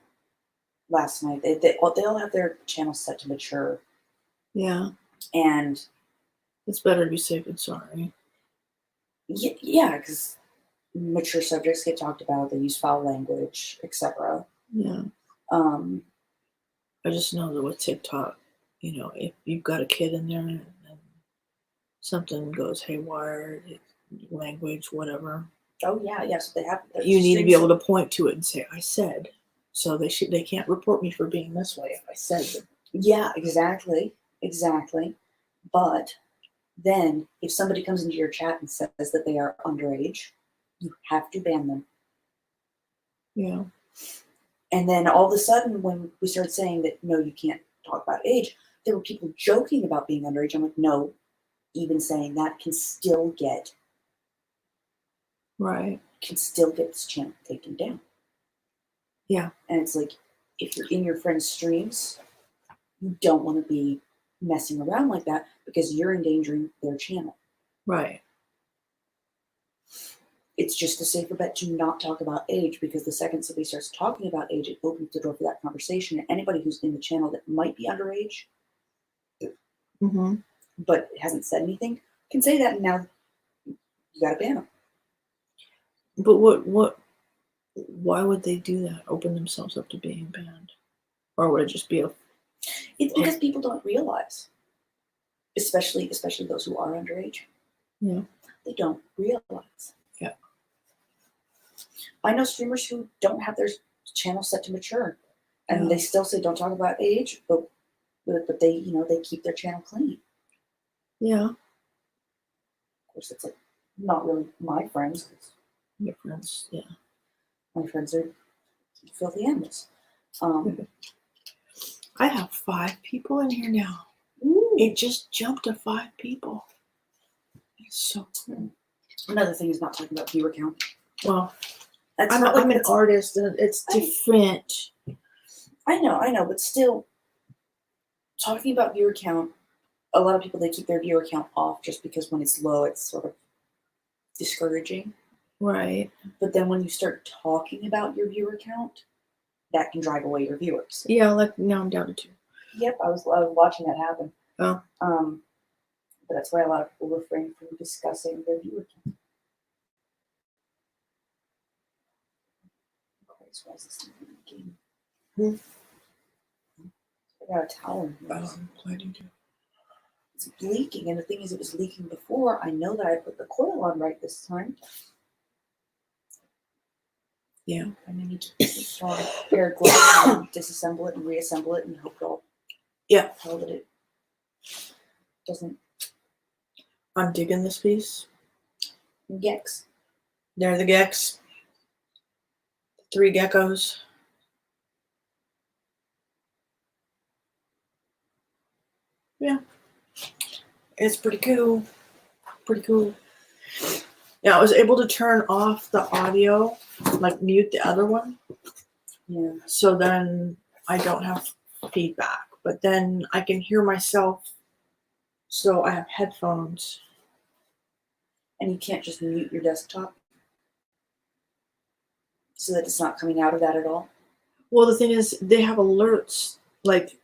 Speaker 4: last night, they all have their channels set to mature.
Speaker 1: Yeah.
Speaker 4: And
Speaker 1: It's better to be safe than sorry.
Speaker 4: yeah, because mature subjects get talked about, they use foul language, etc.
Speaker 1: Yeah.
Speaker 4: Um,
Speaker 1: I just know that with TikTok, if you've got a kid in there and something goes haywire, language, whatever,
Speaker 4: oh yeah, so they have.
Speaker 1: you need to be able to point to it and say, "I said." So they can't report me for being this way if I said that.
Speaker 4: Yeah, exactly. But then, if somebody comes into your chat and says that they are underage, you have to ban them.
Speaker 1: Yeah.
Speaker 4: And then all of a sudden, when we started saying that, no, you can't talk about age, there were people joking about being underage. I'm like, no, even saying that can still get
Speaker 1: Right.
Speaker 4: this channel taken down.
Speaker 1: Yeah.
Speaker 4: And it's like, if you're in your friend's streams, you don't want to be messing around like that because you're endangering their channel.
Speaker 1: Right.
Speaker 4: It's just a safer bet to not talk about age, because the second somebody starts talking about age, it opens the door for that conversation. And anybody who's in the channel that might be underage,
Speaker 1: Mm-hmm.
Speaker 4: but hasn't said anything, can say that, and now you got to ban them.
Speaker 1: But why would they do that? Open themselves up to being banned? Or would it just be
Speaker 4: It's because people don't realize, especially those who are underage.
Speaker 1: Yeah.
Speaker 4: They don't realize.
Speaker 1: Yeah.
Speaker 4: I know streamers who don't have their channel set to mature, and
Speaker 1: Yeah.
Speaker 4: they still say don't talk about age, but they they keep their channel clean.
Speaker 1: Yeah.
Speaker 4: Of course, it's like not really my friends.
Speaker 1: Your friends. Yeah.
Speaker 4: My friends are filthy animals.
Speaker 1: I have 5 people in here now.
Speaker 4: Ooh,
Speaker 1: it just jumped to 5 people. It's so cool.
Speaker 4: Another thing is not talking about viewer count.
Speaker 1: Well,
Speaker 4: That's
Speaker 1: I'm,
Speaker 4: not like
Speaker 1: I'm an
Speaker 4: that's-
Speaker 1: artist, and it's different.
Speaker 4: I know, but still, talking about viewer count, a lot of people, they keep their viewer count off just because when it's low, it's sort of discouraging.
Speaker 1: Right.
Speaker 4: But then when you start talking about your viewer count, that can drive away your viewers.
Speaker 1: Yeah, like now I'm down to 2.
Speaker 4: Yep, I was watching that happen.
Speaker 1: Oh.
Speaker 4: But that's why a lot of people refrain from discussing their viewer count. Christ, why is this thing leaking? I got a towel in here.
Speaker 1: I'm glad you do.
Speaker 4: It's leaking, and the thing is, it was leaking before. I know that I put the coil on right this time.
Speaker 1: Yeah.
Speaker 4: And I need to put on a pair of gloves and disassemble it and reassemble it and hope it'll tell that it doesn't
Speaker 1: I'm digging this piece.
Speaker 4: Geckos.
Speaker 1: There are the Geckos. 3 Geckos. Yeah. It's pretty cool. Pretty cool. Yeah, I was able to turn off the audio, like mute the other one.
Speaker 4: Yeah.
Speaker 1: So then I don't have feedback. But then I can hear myself. So I have headphones.
Speaker 4: And you can't just mute your desktop so that it's not coming out of that at all.
Speaker 1: Well, the thing is, they have alerts, like,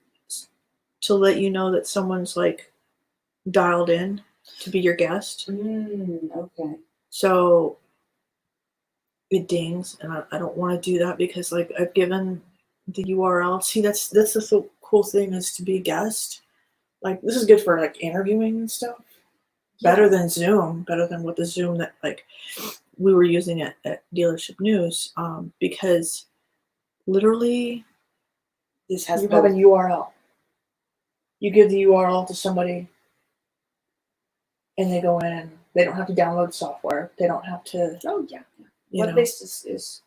Speaker 1: to let you know that someone's, like, dialed in to be your guest.
Speaker 4: Okay.
Speaker 1: So it dings, and I don't want to do that because, like, I've given the URL. See, that's the so cool thing is to be a guest. Like, this is good for, like, interviewing and stuff. Better than Zoom, better than with the Zoom that, like, we were using at Dealership News, because literally
Speaker 4: This has
Speaker 1: you have a
Speaker 4: both.
Speaker 1: URL. You give the URL to somebody, and they go in. They don't have to download software. They don't have to.
Speaker 4: Oh yeah.
Speaker 1: You know.
Speaker 4: Web-based is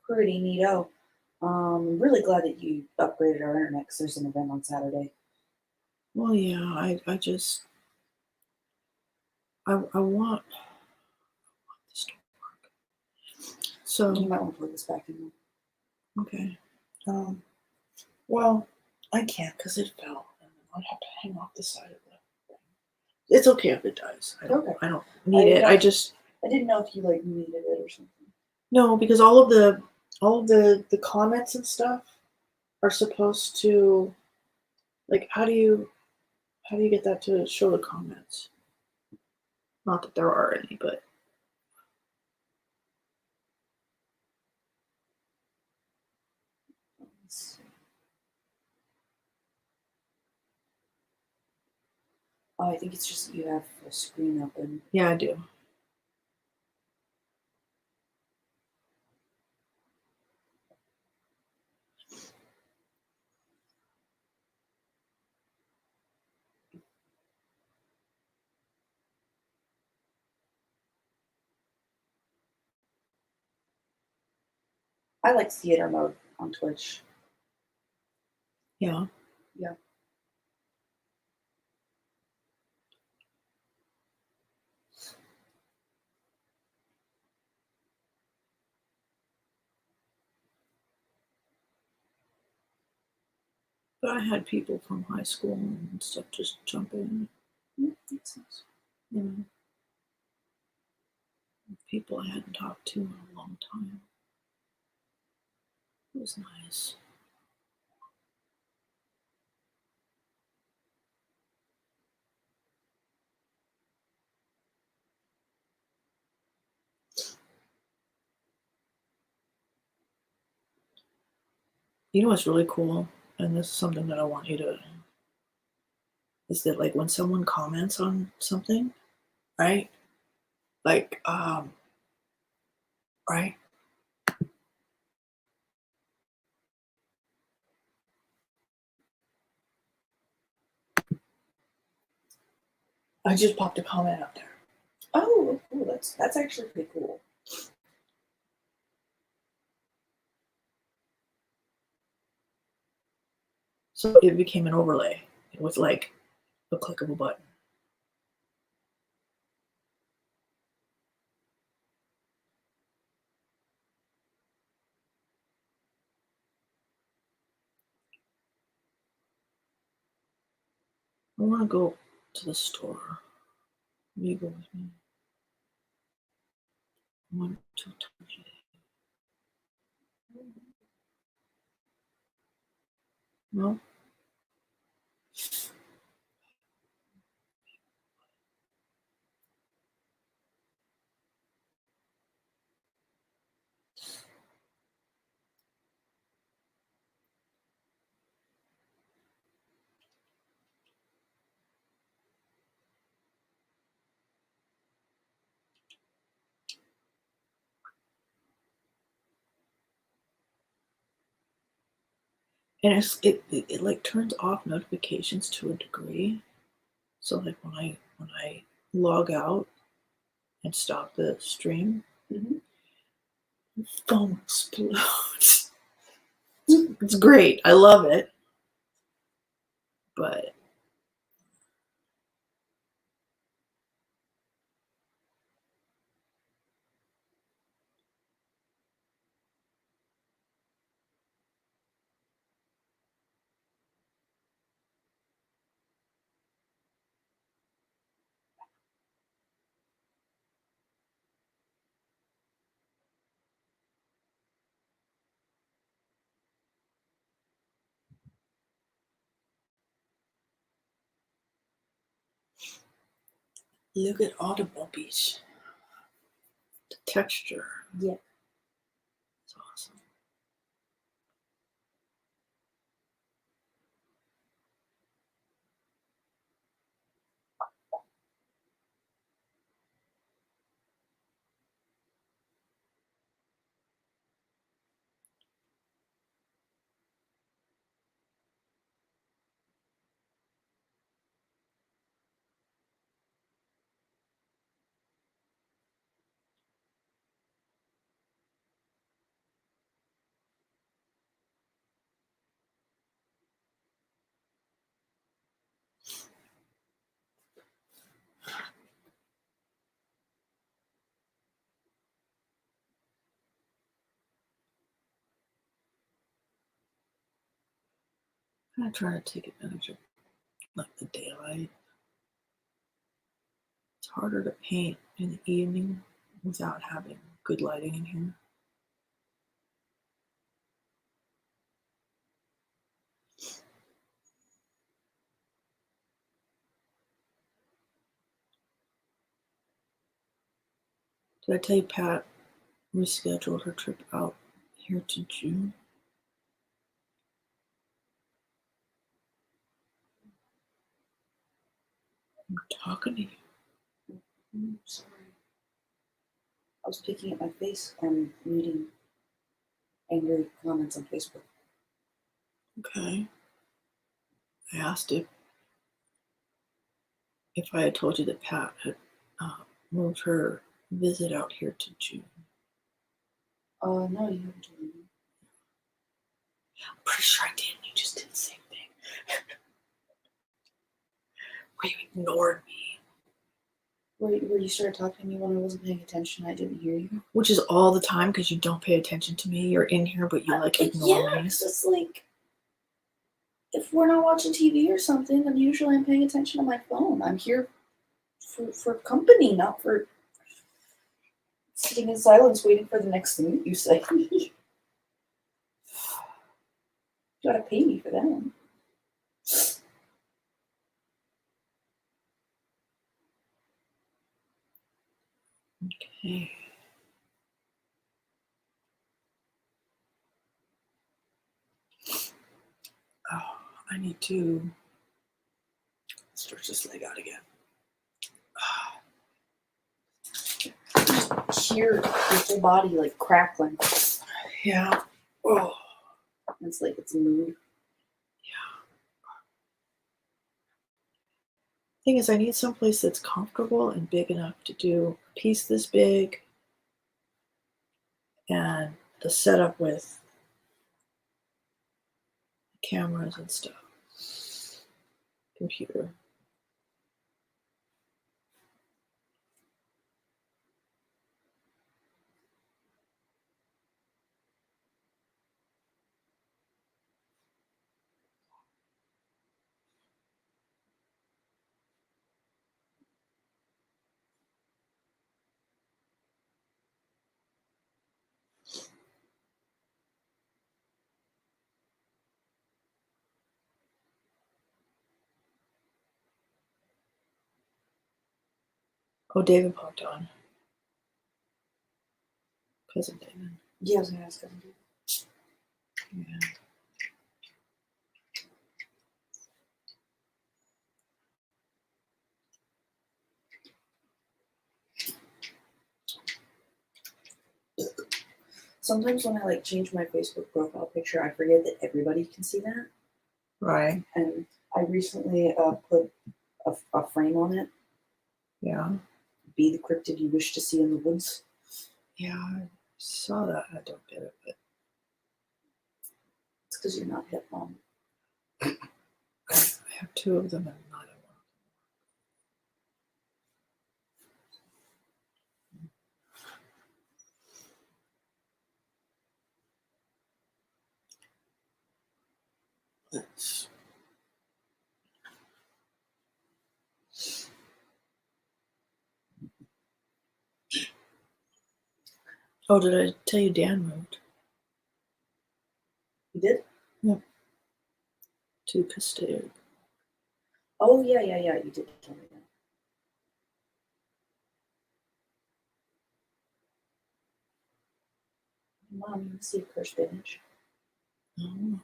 Speaker 4: pretty neato. I'm really glad that you upgraded our internet because there's an event on Saturday.
Speaker 1: Well, yeah. I just. I want this to work. So
Speaker 4: You might want to plug this back in.
Speaker 1: okay. Well, I can't because it fell, and I'd have to hang off the side of the thing. It's okay if it does. I don't need it. I
Speaker 4: didn't know if you like needed it or something.
Speaker 1: No, because all of the comments and stuff are supposed to, like, how do you get that to show the comments? Not that there are any, but
Speaker 4: Oh, I think it's just that you have a screen open.
Speaker 1: yeah, I do.
Speaker 4: I like theater mode on Twitch.
Speaker 1: Yeah.
Speaker 4: Yeah.
Speaker 1: But I had people from high school and stuff just jump in.
Speaker 4: Makes sense.
Speaker 1: You know, people I hadn't talked to in a long time. It was nice. You know what's really cool, and this is something that I want you to, is that, like, when someone comments on something, right? Like, right? I just popped a comment up there.
Speaker 4: Oh, cool. That's actually pretty cool.
Speaker 1: So it became an overlay with, like, a click of a button. I want to go to the store. Will you go with me? 1, 2 times a day. No? And it like turns off notifications to a degree. So like when I log out and stop the stream,
Speaker 4: Mhm.
Speaker 1: the phone explodes. It's great. I love it. But look at all the bumpies. The texture.
Speaker 4: Yeah.
Speaker 1: It's awesome. I'm gonna try to take advantage of like the daylight. It's harder to paint in the evening without having good lighting in here. Did I tell you Pat rescheduled her trip out here to June? I'm talking to you.
Speaker 4: Sorry. I was picking at my face and reading angry comments on Facebook.
Speaker 1: Okay. I asked if I had told you that Pat had moved her visit out here to June.
Speaker 4: No, you haven't told me.
Speaker 1: I'm pretty sure I did. You just did the same thing. Where you ignored me.
Speaker 4: Where you started talking to me when I wasn't paying attention, I didn't hear you.
Speaker 1: Which is all the time because you don't pay attention to me. You're in here, but you like ignore me.
Speaker 4: It's just like if we're not watching TV or something, then usually I'm paying attention to my phone. I'm here for company, not for sitting in silence waiting for the next thing you say. You gotta pay me for that.
Speaker 1: Okay. Oh, I need to stretch this leg out again.
Speaker 4: Hear your whole body like crackling.
Speaker 1: Yeah. Oh.
Speaker 4: It's like it's a mood.
Speaker 1: Thing is, I need someplace that's comfortable and big enough to do a piece this big and the setup with cameras and stuff. Computer. Oh, David popped on. Cousin David.
Speaker 4: Yeah, I was gonna ask him.
Speaker 1: Yeah.
Speaker 4: Sometimes when I like change my Facebook profile picture, I forget that everybody can see that.
Speaker 1: Right.
Speaker 4: And I recently put a frame on it.
Speaker 1: Yeah.
Speaker 4: Be the cryptid you wish to see in the woods.
Speaker 1: Yeah, I saw that. I don't get it, but
Speaker 4: It's because you're not hip, Mom.
Speaker 1: I have two of them and not one. Let's. Oh, did I tell you Dan moved?
Speaker 4: You did?
Speaker 1: To Castaic.
Speaker 4: Oh yeah. You did tell me that. Mom, you see a cursed spinach.
Speaker 1: Oh,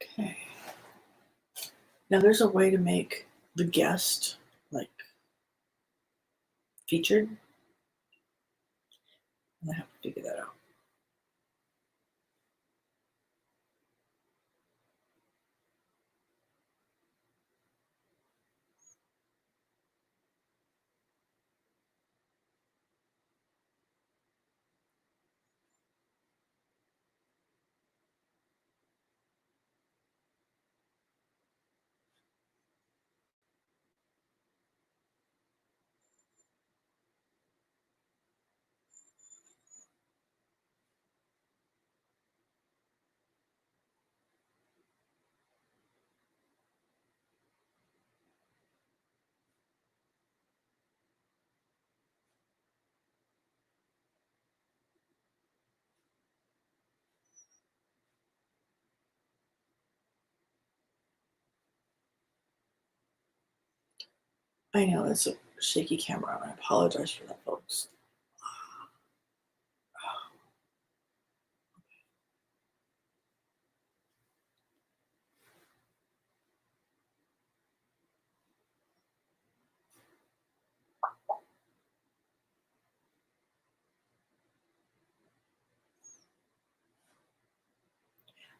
Speaker 1: okay. Now there's a way to make the guest like featured. And I have to figure that out. I know it's a shaky camera. I apologize for that, folks.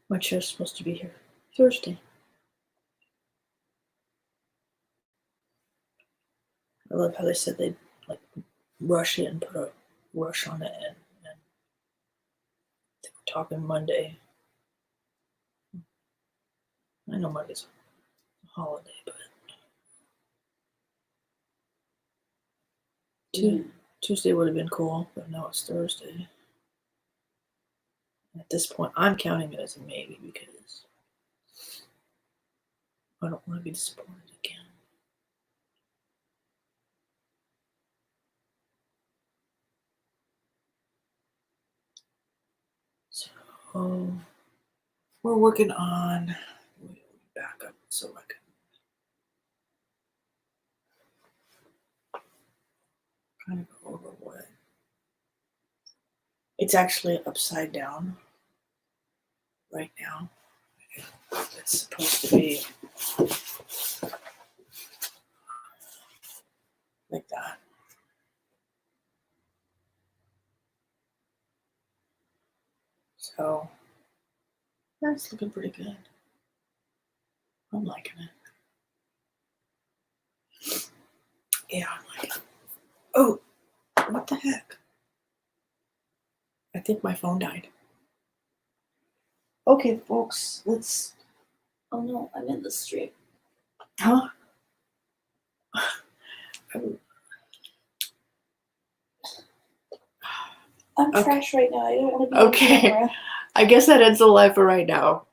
Speaker 1: My chair's supposed to be here Thursday. I love how they said they'd like rush it and put a rush on it, and they were talking Monday. I know Monday's a holiday, but Tuesday would have been cool, but now it's Thursday. At this point, I'm counting it as a maybe because I don't want to be disappointed again. So we're working on back up so I can kind of go over what it's actually upside down right now. It's supposed to be like that. So that's looking pretty good. I'm liking it. Yeah, I'm liking it. Oh, what the heck? I think my phone died.
Speaker 4: Okay, folks, let's. Oh no, I'm in the stream.
Speaker 1: Huh?
Speaker 4: I'm
Speaker 1: Okay.
Speaker 4: trash right now. I don't want to be on
Speaker 1: Okay.
Speaker 4: camera.
Speaker 1: I guess that ends the live for right now.